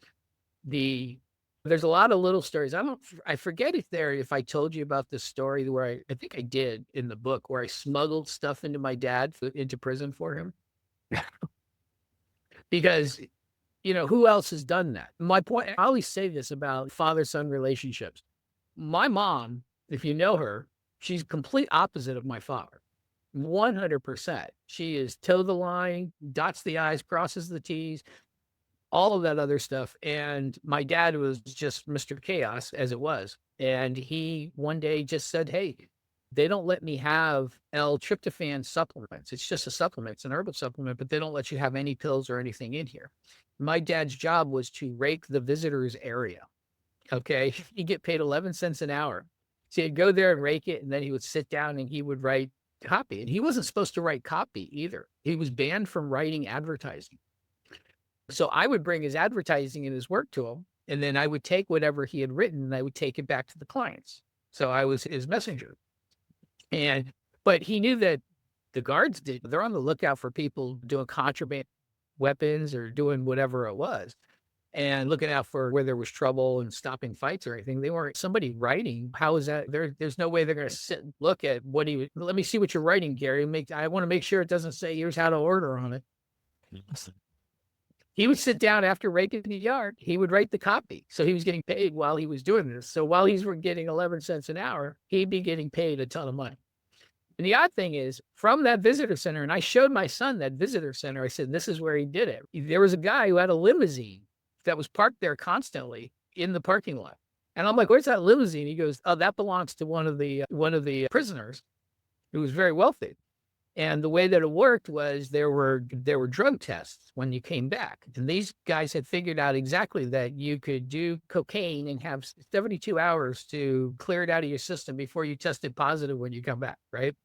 there's a lot of little stories. I forget if I told you about this story where I think I did in the book where I smuggled stuff into my dad into prison for him. Because, who else has done that? My point, I always say this about father-son relationships. My mom, if you know her, she's complete opposite of my father. 100%. She is toe the line, dots the I's, crosses the T's, all of that other stuff. And my dad was just Mr. Chaos as it was. And he one day just said, hey, they don't let me have L-tryptophan supplements. It's just a supplement. It's an herbal supplement, but they don't let you have any pills or anything in here. My dad's job was to rake the visitors area. Okay. He'd get paid 11 cents an hour. So he'd go there and rake it. And then he would sit down and he would write copy. And he wasn't supposed to write copy either. He was banned from writing advertising. So I would bring his advertising and his work to him. And then I would take whatever he had written and I would take it back to the clients. So I was his messenger. But he knew that the guards they're on the lookout for people doing contraband weapons or doing whatever it was. And looking out for where there was trouble and stopping fights or anything. They weren't somebody writing. How is that? There's no way they're going to sit and look at let me see what you're writing, Gary. I want to make sure it doesn't say here's how to order on it. He would sit down after raking the yard. He would write the copy. So he was getting paid while he was doing this. So while he's getting 11 cents an hour, he'd be getting paid a ton of money. And the odd thing is, from that visitor center, and I showed my son that visitor center, I said, this is where he did it. There was a guy who had a limousine that was parked there constantly in the parking lot. And I'm like, where's that limousine? He goes, oh, that belongs to one of the prisoners who was very wealthy. And the way that it worked was there were drug tests when you came back. And these guys had figured out exactly that you could do cocaine and have 72 hours to clear it out of your system before you tested positive when you come back, right?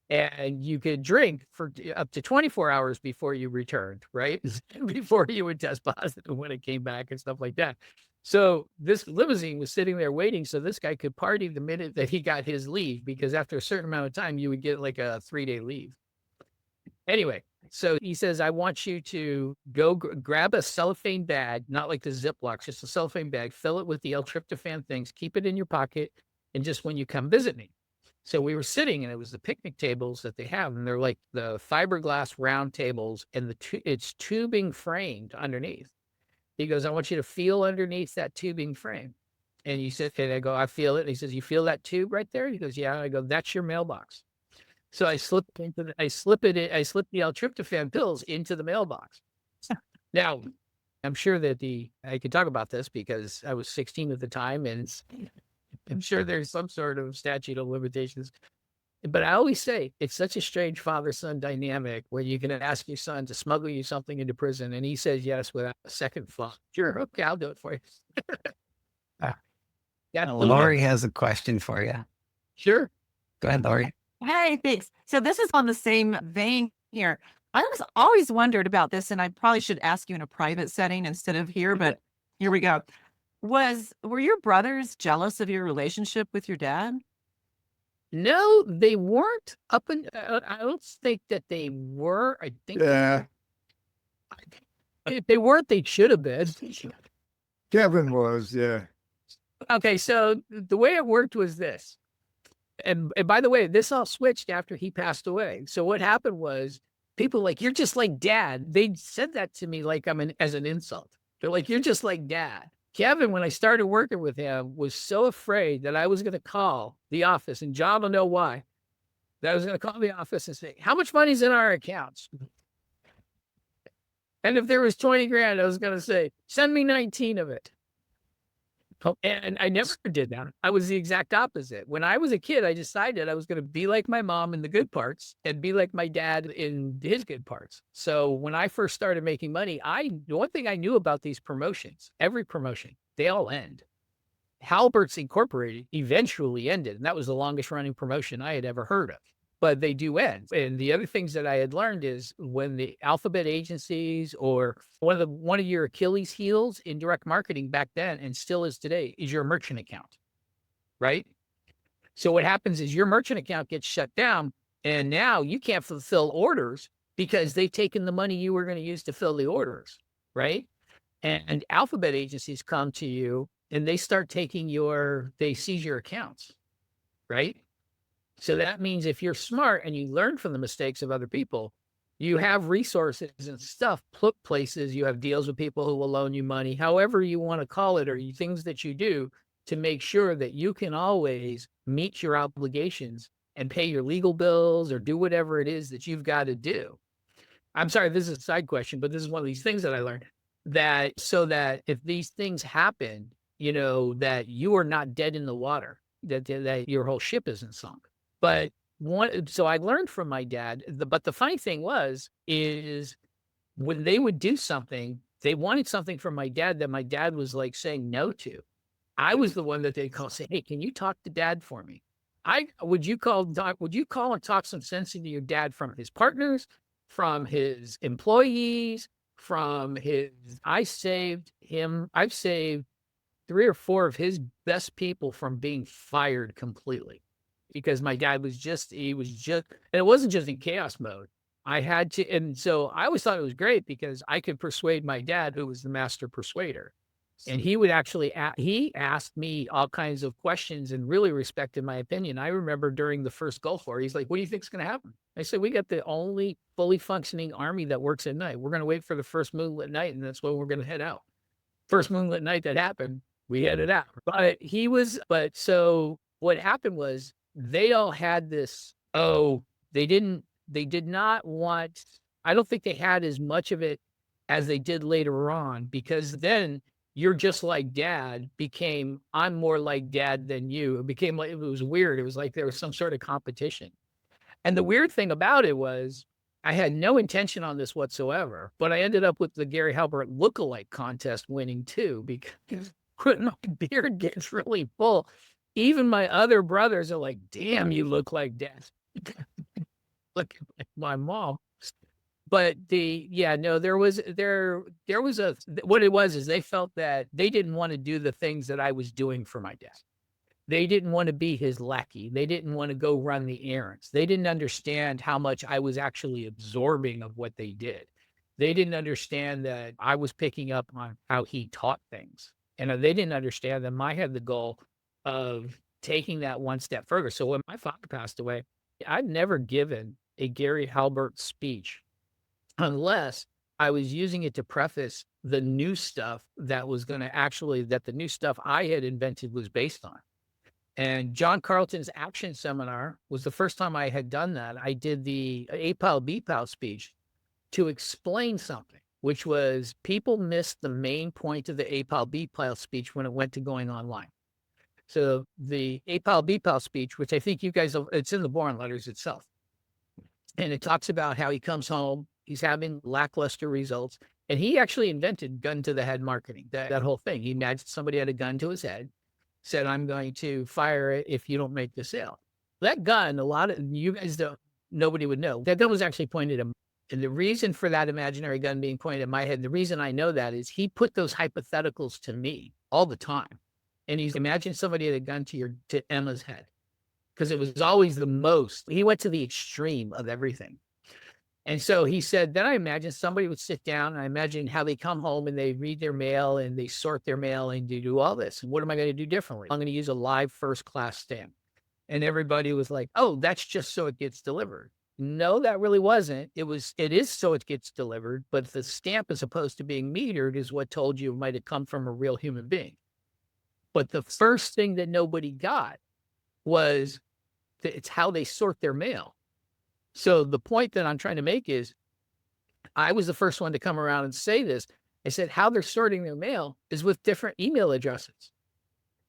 And you could drink for up to 24 hours before you returned, right? Before you would test positive when it came back and stuff like that. So this limousine was sitting there waiting so this guy could party the minute that he got his leave, because after a certain amount of time, you would get like a 3-day leave. Anyway, so he says, I want you to go grab a cellophane bag, not like the Ziplocs, just a cellophane bag, fill it with the L-tryptophan things, keep it in your pocket, and just when you come visit me. So we were sitting, and it was the picnic tables that they have, and they're like the fiberglass round tables, and it's tubing framed underneath. He goes, I want you to feel underneath that tubing frame. And he said, and I go, I feel it. And he says, you feel that tube right there? He goes, yeah. I go, that's your mailbox. So I slip the L-tryptophan pills into the mailbox. Now, I'm sure that I could talk about this because I was 16 at the time, and I'm sure there's some sort of statute of limitations. But I always say it's such a strange father-son dynamic where you can ask your son to smuggle you something into prison, and he says yes without a second thought. Sure, okay, I'll do it for you. Yeah, Lori has a question for you. Sure. Go ahead, Lori. Hey, thanks. So this is on the same vein here. I was always wondered about this, and I probably should ask you in a private setting instead of here, but here we go. Were your brothers jealous of your relationship with your dad? No, they weren't I don't think that they were. I think if they weren't, they should have been. Kevin was, yeah. Okay, so the way it worked was this. And by the way, this all switched after he passed away. So what happened was people like, you're just like dad. They said that to me like as an insult. They're like, you're just like dad. Kevin, when I started working with him, was so afraid that I was going to call the office, and John will know why, that I was going to call the office and say, how much money's in our accounts? And if there was 20 grand, I was going to say, send me 19 of it. And I never did that. I was the exact opposite. When I was a kid, I decided I was going to be like my mom in the good parts and be like my dad in his good parts. So when I first started making money, one thing I knew about these promotions, every promotion, they all end. Halbert's Incorporated eventually ended, and that was the longest running promotion I had ever heard of. But they do end. And the other things that I had learned is when the alphabet agencies, or one of your Achilles heels in direct marketing back then, and still is today, is your merchant account, right? So what happens is your merchant account gets shut down, and now you can't fulfill orders because they've taken the money you were going to use to fill the orders, right? And alphabet agencies come to you and they start taking they seize your accounts, right? So that means if you're smart and you learn from the mistakes of other people, you have resources and stuff, places, you have deals with people who will loan you money, however you want to call it, or things that you do to make sure that you can always meet your obligations and pay your legal bills or do whatever it is that you've got to do. I'm sorry, this is a side question, but this is one of these things that I learned, that so that if these things happen, that you are not dead in the water, that your whole ship isn't sunk. But so I learned from my dad, but the funny thing is when they would do something, they wanted something from my dad that my dad was like saying no to. I was the one that they'd call, say, hey, can you talk to dad for me? Would you call and talk some sense into your dad from his partners, from his employees, I've saved 3 or 4 of his best people from being fired completely. Because my dad was just, and it wasn't just in chaos mode. I had to, and so I always thought it was great because I could persuade my dad, who was the master persuader. And he would actually, he asked me all kinds of questions and really respected my opinion. I remember during the first Gulf War, he's like, what do you think's going to happen? I said, we got the only fully functioning army that works at night. We're going to wait for the first moonlit night, and that's when we're going to head out. First moonlit night that happened, we headed out. So what happened was, they all had this, they did not want, I don't think they had as much of it as they did later on, because then you're just like dad became, I'm more like dad than you. It became like, it was weird. It was like there was some sort of competition. And the weird thing about it was I had no intention on this whatsoever, but I ended up with the Gary Halbert lookalike contest winning too, because when my beard gets really full, even my other brothers are like, damn, you look like dad. Look at my mom. But there was what it was is they felt that they didn't want to do the things that I was doing for my dad. They didn't want to be his lackey. They didn't want to go run the errands. They didn't understand how much I was actually absorbing of what they did. They didn't understand that I was picking up on how he taught things. And they didn't understand that I had the goal of taking that one step further. So when my father passed away, I'd never given a Gary Halbert speech unless I was using it to preface the new stuff that the new stuff I had invented was based on. And John Carlton's action seminar was the first time I had done that. I did the A-Pile, B-Pile speech to explain something, which was people missed the main point of the A-Pile, B-Pile speech when it went to going online. So the A-Pile, B-Pile speech, which I think you guys, it's in the Boron Letters itself. And it talks about how he comes home, he's having lackluster results. And he actually invented gun to the head marketing, that whole thing. He imagined somebody had a gun to his head, said, I'm going to fire it if you don't make the sale. That gun, you guys nobody would know. That gun was actually pointed at him. And the reason for that imaginary gun being pointed at my head, the reason I know that is he put those hypotheticals to me all the time. And he's imagine somebody had a gun to Emma's head, because it was always he went to the extreme of everything. And so he said, then I imagine somebody would sit down, and I imagine how they come home and they read their mail and they sort their mail and they do all this. And what am I going to do differently? I'm going to use a live first class stamp. And everybody was like, oh, that's just so it gets delivered. No, that really wasn't. It is so it gets delivered, but the stamp as opposed to being metered is what told you it might have come from a real human being. But the first thing that nobody got was that it's how they sort their mail. So the point that I'm trying to make is I was the first one to come around and say this. I said, how they're sorting their mail is with different email addresses.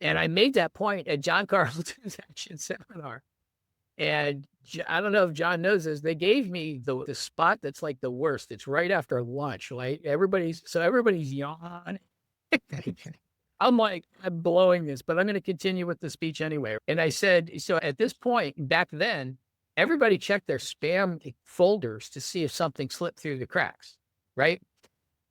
And I made that point at John Carlton's Action Seminar. And I don't know if John knows this. They gave me the spot that's like the worst. It's right after lunch. Like everybody's yawning. I'm like, I'm blowing this, but I'm going to continue with the speech anyway. And I said, so at this point back then, everybody checked their spam folders to see if something slipped through the cracks, right?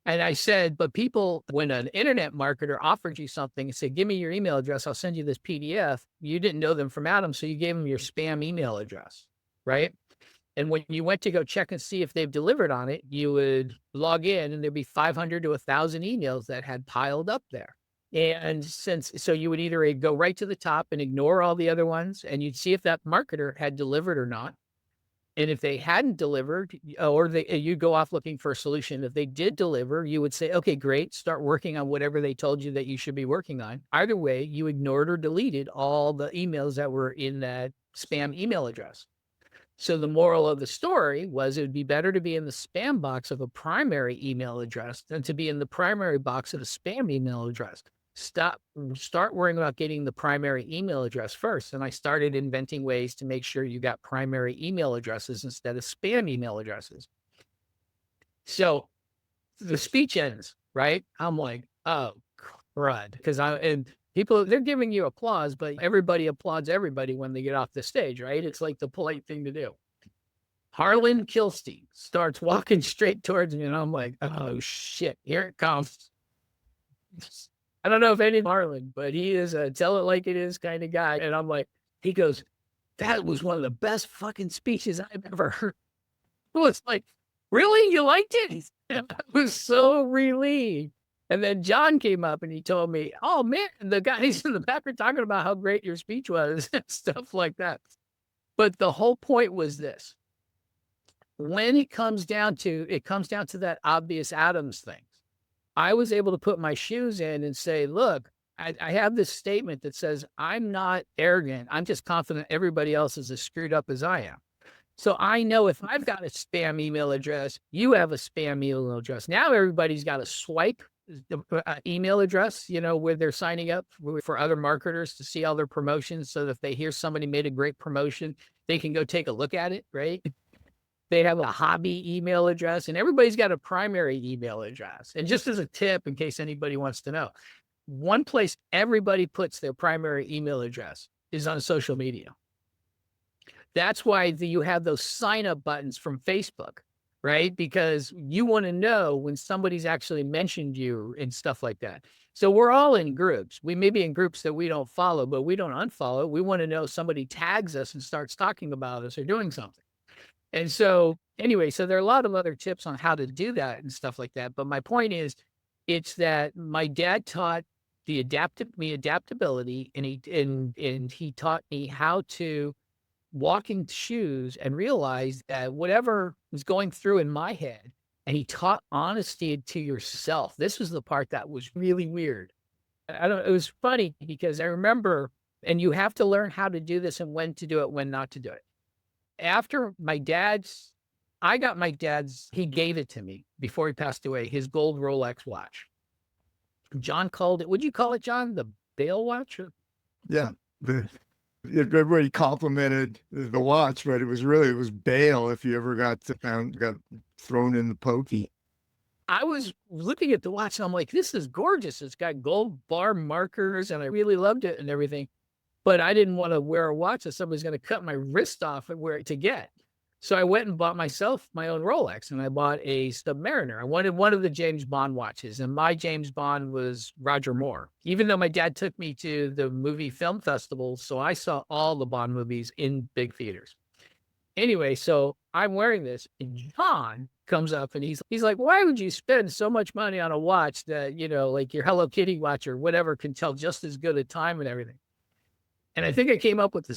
And I said, but people, when an internet marketer offered you something and said, give me your email address, I'll send you this PDF. You didn't know them from Adam, so you gave them your spam email address, right? And when you went to go check and see if they've delivered on it, you would log in and there'd be 500 to 1,000 emails that had piled up there. And so you would either go right to the top and ignore all the other ones, and you'd see if that marketer had delivered or not. And if they hadn't delivered, or you'd go off looking for a solution. If they did deliver, you would say, okay, great, start working on whatever they told you that you should be working on. Either way, you ignored or deleted all the emails that were in that spam email address. So the moral of the story was it would be better to be in the spam box of a primary email address than to be in the primary box of a spam email address. Start worrying about getting the primary email address first. And I started inventing ways to make sure you got primary email addresses instead of spam email addresses. So the speech ends, right? I'm like, oh, crud. And people, they're giving you applause, but everybody applauds everybody when they get off the stage, right? It's like the polite thing to do. Harlan Kilstein starts walking straight towards me, and I'm like, oh, shit, here it comes. I don't know if any Harlan, but he is a tell it like it is kind of guy. And I'm like, he goes, that was one of the best fucking speeches I've ever heard. Well, it's like, really? You liked it? I was so relieved. And then John came up and he told me, oh man, the guys in the back are talking about how great your speech was and stuff like that. But the whole point was this. When it comes down to that obvious Adams thing. I was able to put my shoes in and say, look, I have this statement that says, I'm not arrogant. I'm just confident everybody else is as screwed up as I am. So I know if I've got a spam email address, you have a spam email address. Now everybody's got a swipe email address, where they're signing up for other marketers to see all their promotions. So that if they hear somebody made a great promotion, they can go take a look at it, right? They have a hobby email address, and everybody's got a primary email address. And just as a tip, in case anybody wants to know, one place everybody puts their primary email address is on social media. That's why you have those sign up buttons from Facebook, right? Because you want to know when somebody's actually mentioned you and stuff like that. So we're all in groups. We may be in groups that we don't follow, but we don't unfollow. We want to know somebody tags us and starts talking about us or doing something. And so anyway, so there are a lot of other tips on how to do that and stuff like that. But my point is, it's that my dad taught me adaptability, and he taught me how to walk in shoes and realize that whatever was going through in my head, and he taught honesty to yourself. This was the part that was really weird. It was funny because I remember, and you have to learn how to do this and when to do it, when not to do it. After I got my dad's, he gave it to me before he passed away, his gold Rolex watch. John called it, would you call it, John, the Bale watch? Yeah. Everybody complimented the watch, but it was Bale if you ever got thrown in the pokey. I was looking at the watch and I'm like, this is gorgeous. It's got gold bar markers and I really loved it and everything. But I didn't want to wear a watch that somebody's going to cut my wrist off and wear it to get. So I went and bought myself my own Rolex, and I bought a Submariner. I wanted one of the James Bond watches, and my James Bond was Roger Moore, even though my dad took me to the movie film festival. So I saw all the Bond movies in big theaters. Anyway, so I'm wearing this, and John comes up and he's like, why would you spend so much money on a watch that, like your Hello Kitty watch or whatever can tell just as good a time and everything? And I think I came up with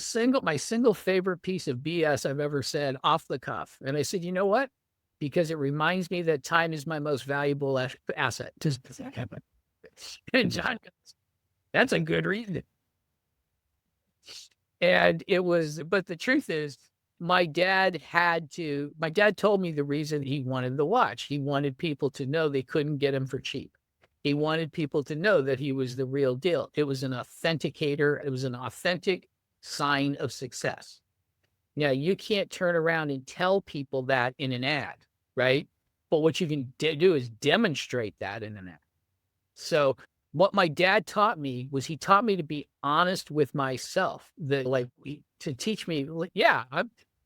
my single favorite piece of BS I've ever said off the cuff. And I said, you know what? Because it reminds me that time is my most valuable asset. And John goes, that's a good reason. And it was, but the truth is, my dad told me the reason he wanted the watch. He wanted people to know they couldn't get him for cheap. He wanted people to know that he was the real deal. It was an authenticator. It was an authentic sign of success. Now, you can't turn around and tell people that in an ad, right? But what you can do is demonstrate that in an ad. So what my dad taught me was he taught me to be honest with myself. To teach me,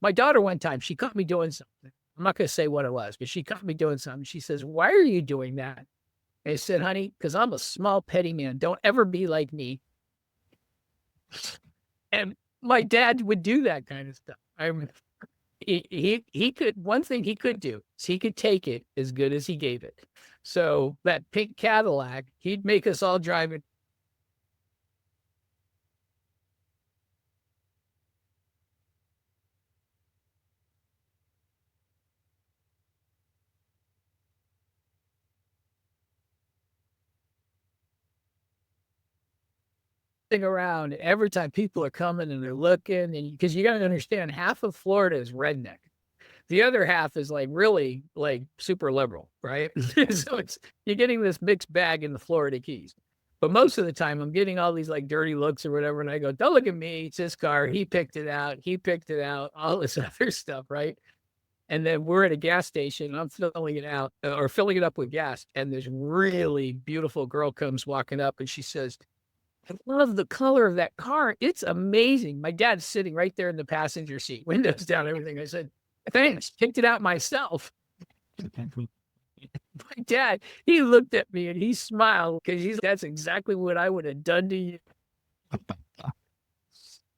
my daughter one time, she caught me doing something. I'm not going to say what it was, but she caught me doing something. She says, why are you doing that? And I said, honey, because I'm a small, petty man. Don't ever be like me. And my dad would do that kind of stuff. He could, one thing he could do is he could take it as good as he gave it. So that pink Cadillac, he'd make us all drive it. Around every time people are coming and they're looking, and because you got to understand, half of Florida is redneck. The other half is like really like super liberal, right? So you're getting this mixed bag in the Florida Keys. But most of the time I'm getting all these like dirty looks or whatever. And I go, don't look at me. It's his car. He picked it out, all this other stuff, right? And then we're at a gas station and I'm filling it out or filling it up with gas. And this really beautiful girl comes walking up and she says, I love the color of that car. It's amazing. My dad's sitting right there in the passenger seat, windows down, everything. I said, thanks, picked it out myself. My dad, he looked at me and he smiled because that's exactly what I would have done to you.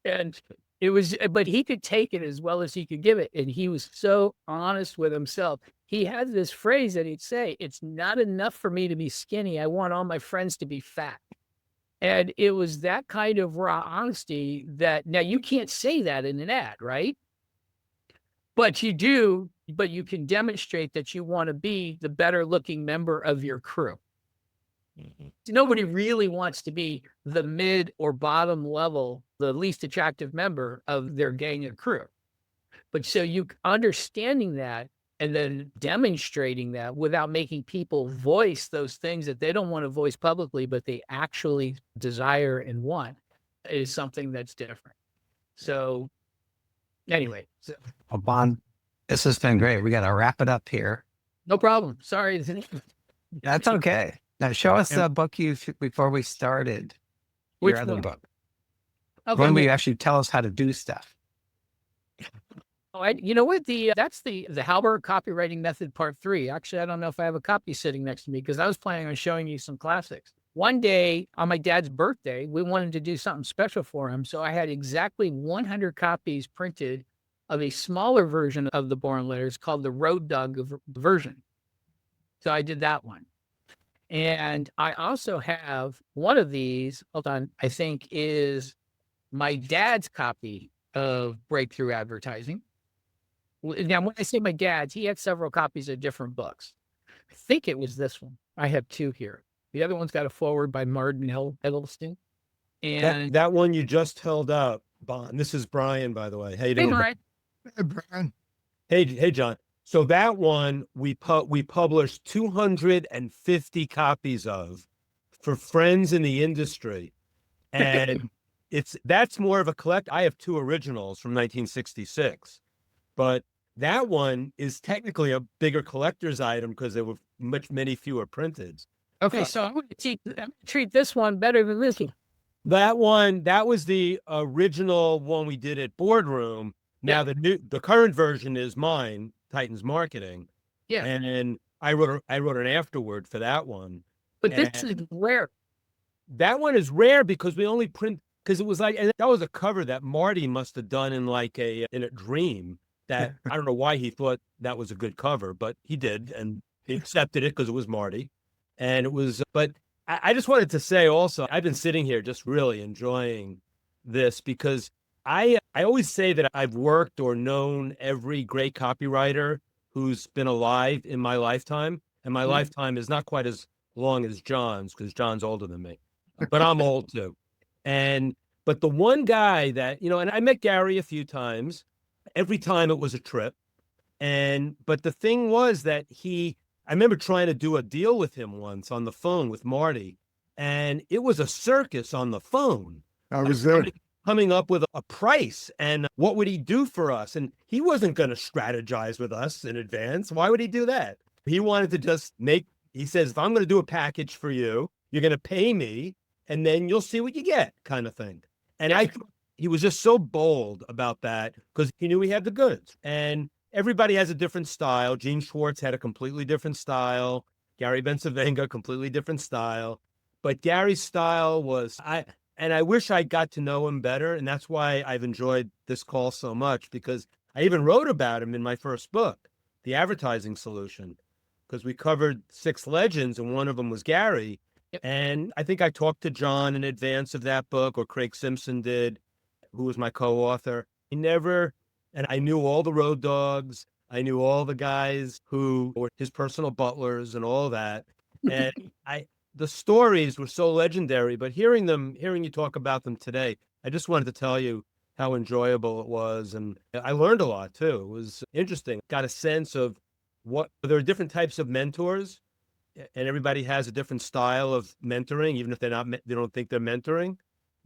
And it was, but he could take it as well as he could give it. And he was so honest with himself. He had this phrase that he'd say, it's not enough for me to be skinny. I want all my friends to be fat. And it was that kind of raw honesty that now you can't say that in an ad, right? But you do, but you can demonstrate that you want to be the better looking member of your crew. Nobody really wants to be the mid or bottom level, the least attractive member of their gang or crew. But so you understanding that and then demonstrating that without making people voice those things that they don't want to voice publicly, but they actually desire and want is something that's different. So anyway. Well, Bond, this has been great. We got to wrap it up here. No problem. Sorry. That's okay. Now show us the book before we started. Which your other one? book. Okay, When we actually tell us how to do stuff. Oh, you know what? That's the Halbert Copywriting Method Part 3. Actually, I don't know if I have a copy sitting next to me because I was planning on showing you some classics. One day on my dad's birthday, we wanted to do something special for him. So I had exactly 100 copies printed of a smaller version of the Boron Letters called the Road Dog version. So I did that one. And I also have one of these, hold on, I think is my dad's copy of Breakthrough Advertising. Now, when I say my dad's, he had several copies of different books. I think it was this one. I have two here. The other one's got a foreword by Martin Edelstein. And that one you just held up, Bond. This is Brian, by the way. How you doing? Brian. Hey, Brian. Hey, John. So that one we published 250 copies of for friends in the industry, and that's more of a collect. I have two originals from 1966, but that one is technically a bigger collector's item because there were many fewer printed. Okay, so I'm going to treat this one better than this one. That was the original one we did at Boardroom. Now the current version is mine, Titans Marketing. Yeah. And I wrote an afterword for that one. But this is rare. That one is rare because we only print, because it was like, and that was a cover that Marty must have done in a dream that I don't know why he thought that was a good cover, but he did. And he accepted it because it was Marty. And it was, but I just wanted to say also, I've been sitting here just really enjoying this because I always say that I've worked or known every great copywriter who's been alive in my lifetime. And my lifetime is not quite as long as John's because John's older than me, but I'm old too. But the one guy that, and I met Gary a few times. Every time it was a trip. But the thing was that I remember trying to do a deal with him once on the phone with Marty, and it was a circus on the phone. I was there. Coming up with a price and what would he do for us? And he wasn't going to strategize with us in advance. Why would he do that? He wanted to just he says, if I'm going to do a package for you, you're going to pay me and then you'll see what you get kind of thing. And he was just so bold about that because he knew he had the goods. And everybody has a different style. Gene Schwartz had a completely different style. Gary Bensavenga, completely different style. But Gary's style was, I wish I got to know him better. And that's why I've enjoyed this call so much, because I even wrote about him in my first book, The Advertising Solution, because we covered 6 legends and one of them was Gary. Yep. And I think I talked to John in advance of that book, or Craig Simpson did, who was my co-author. And I knew all the road dogs. I knew all the guys who were his personal butlers and all that. And the stories were so legendary, but hearing you talk about them today, I just wanted to tell you how enjoyable it was. And I learned a lot too. It was interesting. Got a sense of there are different types of mentors, and everybody has a different style of mentoring, even if they don't think they're mentoring.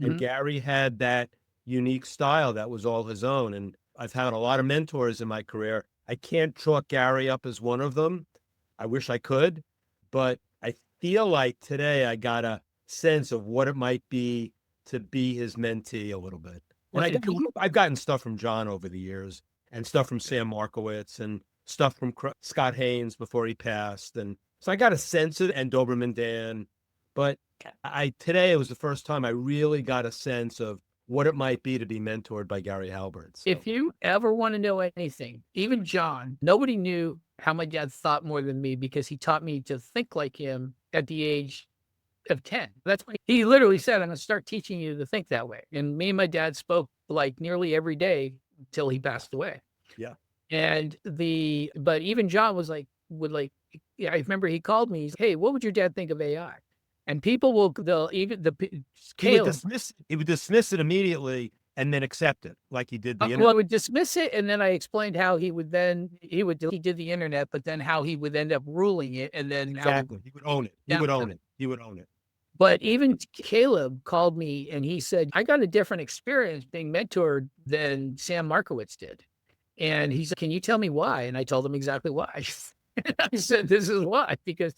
Mm-hmm. And Gary had that unique style that was all his own. And I've had a lot of mentors in my career. I can't chalk Gary up as one of them. I wish I could, but I feel like today I got a sense of what it might be to be his mentee a little bit. And I've gotten stuff from John over the years, and stuff from Sam Markowitz, and stuff from Scott Haynes before he passed. And so I got a sense of it, and Doberman Dan. But today it was the first time I really got a sense of what it might be to be mentored by Gary Halbert. So. If you ever want to know anything, even John, nobody knew how my dad thought more than me, because he taught me to think like him at the age of 10. That's why he literally said, I'm going to start teaching you to think that way. And me and my dad spoke like nearly every day until he passed away. Yeah. But even John I remember he called me, hey, what would your dad think of AI? And people he would dismiss it immediately and then accept it, like he did the internet. Well, I would dismiss it, and then I explained how he did the internet, but then how he would end up ruling it, and then exactly he would own it. He would own it. But even Caleb called me and he said, I got a different experience being mentored than Sam Markowitz did. And he said, can you tell me why? And I told him exactly why. I said, this is why, because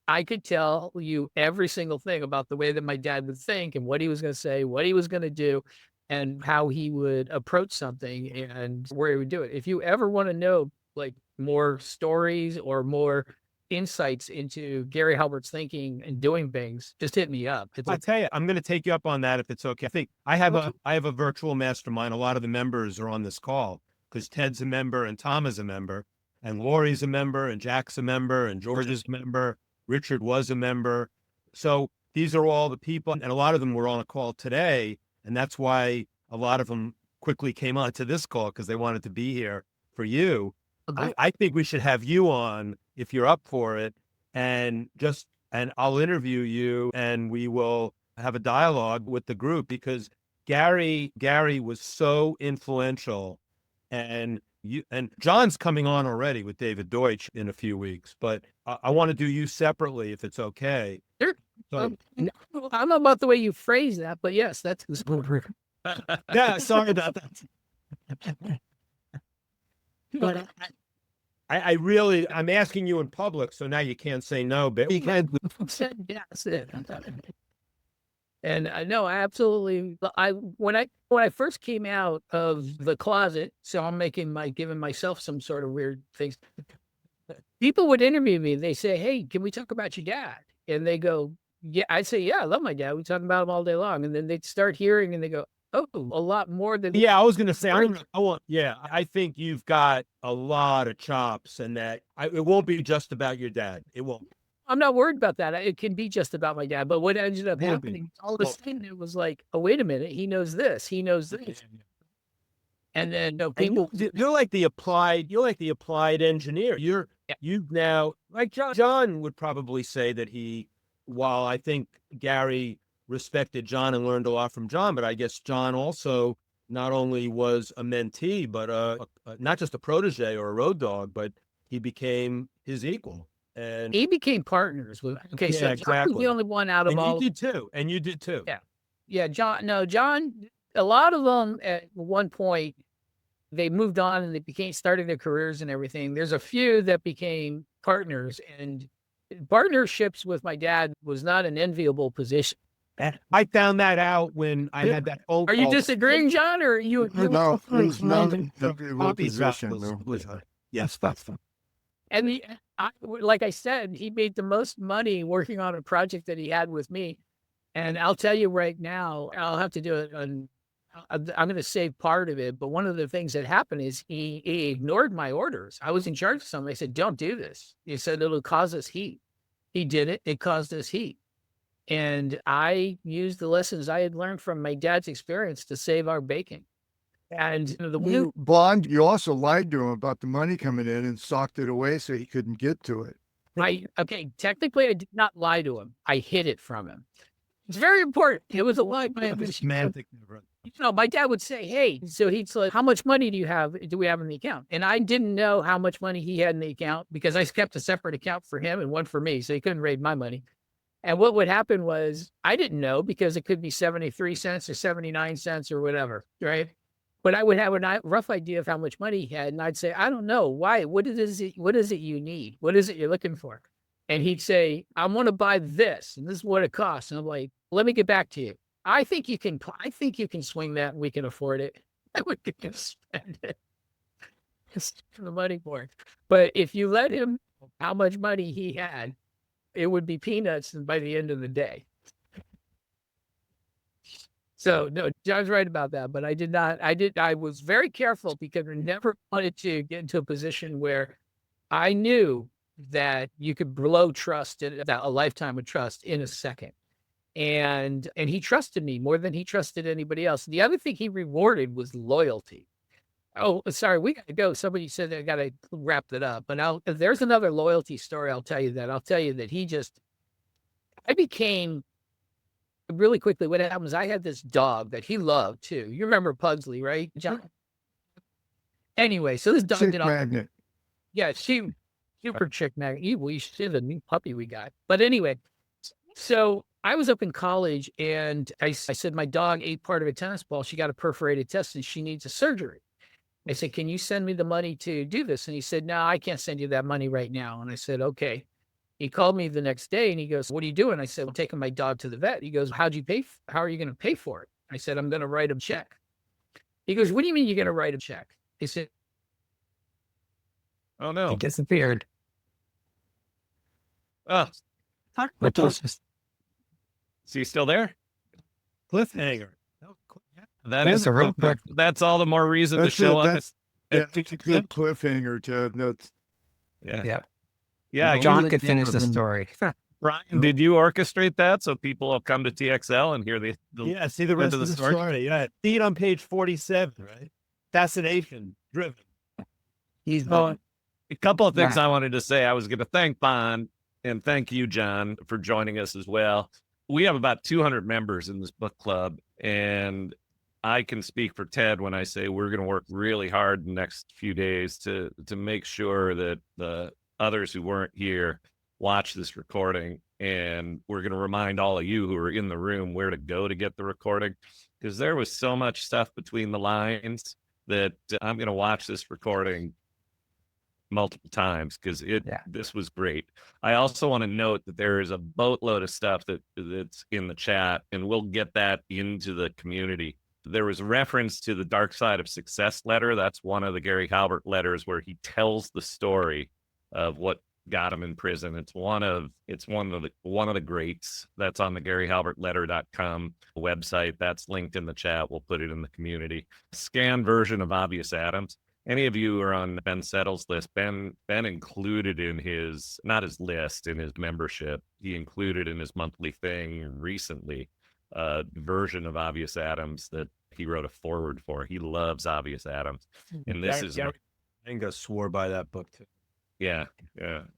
I could tell you every single thing about the way that my dad would think and what he was going to say, what he was going to do, and how he would approach something and where he would do it. If you ever want to know like more stories or more insights into Gary Halbert's thinking and doing things, just hit me up. I tell you, I'm going to take you up on that if it's okay. I think I have a virtual mastermind. A lot of the members are on this call because Ted's a member and Tom is a member. And Lori's a member, and Jack's a member, and George is a member. Richard was a member. So these are all the people, and a lot of them were on a call today, and that's why a lot of them quickly came on to this call, because they wanted to be here for you. Okay. I think we should have you on if you're up for it, and I'll interview you, and we will have a dialogue with the group, because Gary was so influential, and John's coming on already with David Deutsch in a few weeks, but I want to do you separately if it's okay. Sure. So, I don't know about the way you phrase that, but yes, that's yeah. Sorry about that. But I'm asking you in public, so now you can't say no, but you can. Yes. And I know, absolutely. When I first came out of the closet, so I'm giving myself some sort of weird things. People would interview me. They say, "Hey, can we talk about your dad?" And they go, "Yeah." I'd say, "Yeah, I love my dad. We talk about him all day long." And then they'd start hearing, and they go, "Oh, a lot more than." Yeah, I was going to say, I think you've got a lot of chops, and that it won't be just about your dad. It won't. I'm not worried about that. It can be just about my dad. But what ended up happening, all of a sudden, it was like, oh, wait a minute. He knows this. He knows this. And then people, You're like the applied engineer. You've now, like John would probably say that while I think Gary respected John and learned a lot from John, but I guess John also not only was a mentee, but not just a protege or a road dog, but he became his equal. And he became partners with. Okay, Yeah, so John exactly. was the only one out of and all. you did too. And you did too. Yeah. Yeah, John. No, John. A lot of them at one point they moved on and they started their careers and everything. There's a few that became partners, and partnerships with my dad was not an enviable position. I found that out when I had that phone Are you call. disagreeing, John, or are you? No, it's not an enviable Poppy's rap position. was- No. Yes, that's fine. And like I said, he made the most money working on a project that he had with me. And I'll tell you right now, I'll have to do it. I'm going to save part of it. But one of the things that happened is he ignored my orders. I was in charge of something. I said, don't do this. He said, it'll cause us heat. He did it. It caused us heat. And I used the lessons I had learned from my dad's experience to save our bacon. And Bond, you also lied to him about the money coming in and socked it away so he couldn't get to it. Technically, I did not lie to him. I hid it from him. It's very important. It was a lie. My dad would say, hey, so he'd say, how much money do we have in the account? And I didn't know how much money he had in the account because I kept a separate account for him and one for me. So he couldn't raid my money. And what would happen was I didn't know because it could be 73 cents or 79 cents or whatever, right? But I would have a rough idea of how much money he had. And I'd say, I don't know. Why? What is it you need? What is it you're looking for? And he'd say, I want to buy this. And this is what it costs. And I'm like, let me get back to you. I think you can swing that and we can afford it. I would spend it. For the money for it. But if you let him how much money he had, it would be peanuts by the end of the day. So no, John's right about that, but I was very careful because I never wanted to get into a position where I knew that you could blow trust, that a lifetime of trust in a second. And he trusted me more than he trusted anybody else. The other thing he rewarded was loyalty. Oh, sorry, we got to go. Somebody said I got to wrap it up. But there's another loyalty story. I'll tell you that I became really quickly. What happened was I had this dog that he loved too. You remember Pugsley, right, John? Anyway, so this dog Chick did magnet. Yeah, super chick magnet. We should have a new puppy we got. But anyway, so I was up in college and I said my dog ate part of a tennis ball. She got a perforated test and she needs a surgery. I said, can you send me the money to do this? And he said, no, I can't send you that money right now. And I said, okay. He called me the next day and he goes, what are you doing? I said, I'm taking my dog to the vet. He goes, how are you going to pay for it? I said, I'm going to write him a check. He goes, what do you mean you're going to write a check? He said, Oh no. He disappeared. Oh, is he still there? Cliffhanger. That's a real quick. That's all the more reason to show up. That's a good cliffhanger, Ted. Yeah. Yeah, John could finish the story. Brian, did you orchestrate that so people will come to TXL and hear the See the rest of of the the story? story. Yeah. See it on page 47, right? Fascination driven. A couple of things I wanted to say. I was going to thank Bond and thank you, John, for joining us as well. We have about 200 members in this book club, and I can speak for Ted when I say we're going to work really hard the next few days to make sure that the others who weren't here watch this recording. And we're going to remind all of you who are in the room where to go to get the recording, because there was so much stuff between the lines that I'm going to watch this recording multiple times because this was great. I also want to note that there is a boatload of stuff that's in the chat, and we'll get that into the community. There was a reference to the Dark Side of Success letter. That's one of the Gary Halbert letters where he tells the story of what got him in prison. It's one of the greats. That's on the GaryHalbertLetter.com website. That's linked in the chat. We'll put it in the community. Scanned version of Obvious Adams. any of you who are on Ben Settle's list, Ben included in his, not his list, in his membership, he included in his monthly thing recently a version of Obvious Adams that he wrote a forward for. He loves Obvious Adams. And this is Gary Halbert swore by that book too. yeah.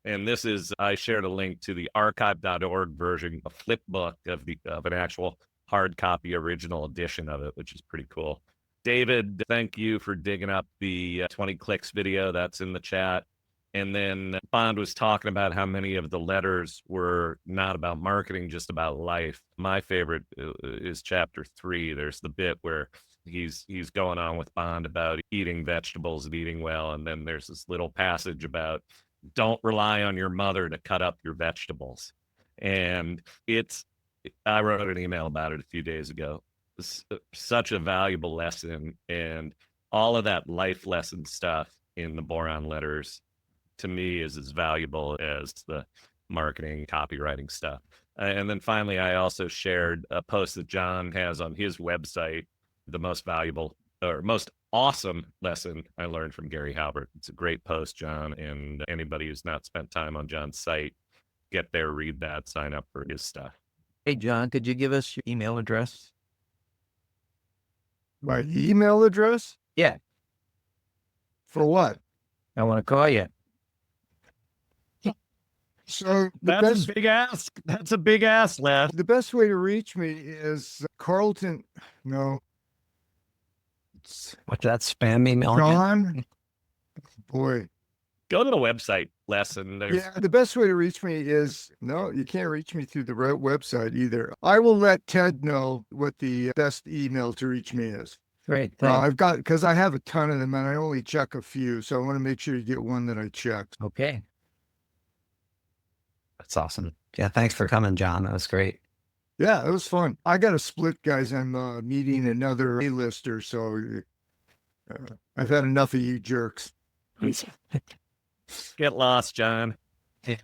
And this is, I shared a link to the archive.org version, a flip book of an actual hard copy original edition of it, which is pretty cool. David, thank you for digging up the 20 clicks video. That's in the chat. And then Bond was talking about how many of the letters were not about marketing, just about life. My favorite is chapter 3. There's the bit where he's going on with Bond about eating vegetables and eating well. And then there's this little passage about don't rely on your mother to cut up your vegetables. And I wrote an email about it a few days ago. It's such a valuable lesson, and all of that life lesson stuff in the Boron Letters to me is as valuable as the marketing, copywriting stuff. And then finally, I also shared a post that John has on his website, the most valuable or most awesome lesson I learned from Gary Halbert. It's a great post, John, and anybody who's not spent time on John's site, get there, read that, sign up for his stuff. Hey, John, could you give us your email address? My email address? Yeah. For what? I want to call you. So That's a big ask. That's a big ask, Les. the best way to reach me is Carlton. No. It's What's that spam email? again? John. Boy. Go to the website, Les, and there's Yeah, the best way to reach me is, no, you can't reach me through the website either. I will let Ted know what the best email to reach me is. Great. Thanks. Because I have a ton of them and I only check a few. So I want to make sure you get one that I checked. Okay. That's awesome. Yeah, thanks for coming, John. That was great. Yeah, it was fun. I got to split, guys. I'm meeting another A-lister. So I've had enough of you jerks. get lost, John. Good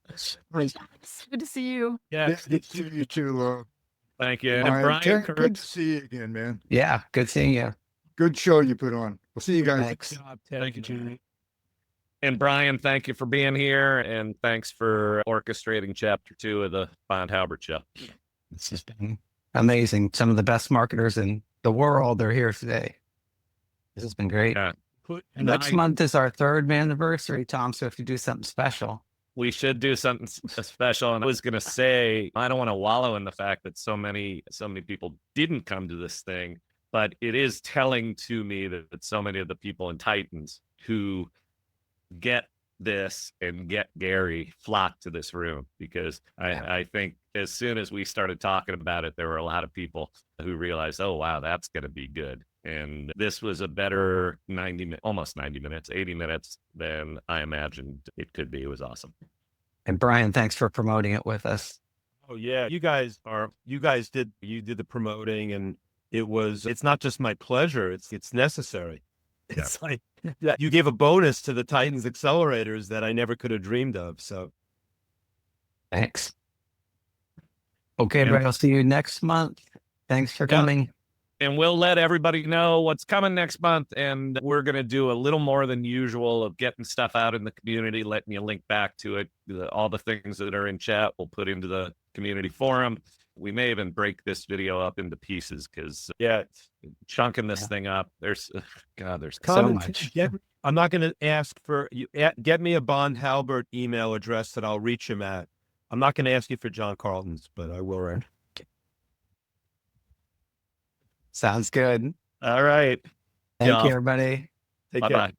to see you. Yeah. Good to see you too, Thank you. And Brian, Brian, good to see you again, man. Yeah, good seeing you. Good show you put on. We'll see you guys. Thanks. Thank you, Jimmy. And Brian, thank you for being here, and thanks for orchestrating chapter 2 of the Bond Halbert show. It's just been amazing. Some of the best marketers in the world are here today. This has been great. Yeah. Next month is our 3rd anniversary, Tom. So if you do something special, We should do something special. And I was going to say, I don't want to wallow in the fact that so many people didn't come to this thing, but it is telling to me that so many of the people in Titans who get this and get Gary flock to this room, because I think as soon as we started talking about it, there were a lot of people who realized, oh, wow, that's going to be good. And this was a better almost 90 minutes, 80 minutes than I imagined it could be. It was awesome. and Brian, thanks for promoting it with us. Oh yeah, you guys did the promoting, and it's not just my pleasure, it's necessary. It's like you gave a bonus to the Titans accelerators that I never could have dreamed of. So Thanks. Okay, everybody, I'll see you next month. Thanks for coming. And we'll let everybody know what's coming next month. And we're going to do a little more than usual of getting stuff out in the community, letting you link back to it. All the things that are in chat, we'll put into the community forum. We may even break this video up into pieces, because chunking this thing up, there's so much. I'm not going to ask for you. Get me a Bond Halbert email address that I'll reach him at. I'm not going to ask you for John Carlton's, but I will. Right? Sounds good. All right. Thank you, everybody. Take care. Bye-bye.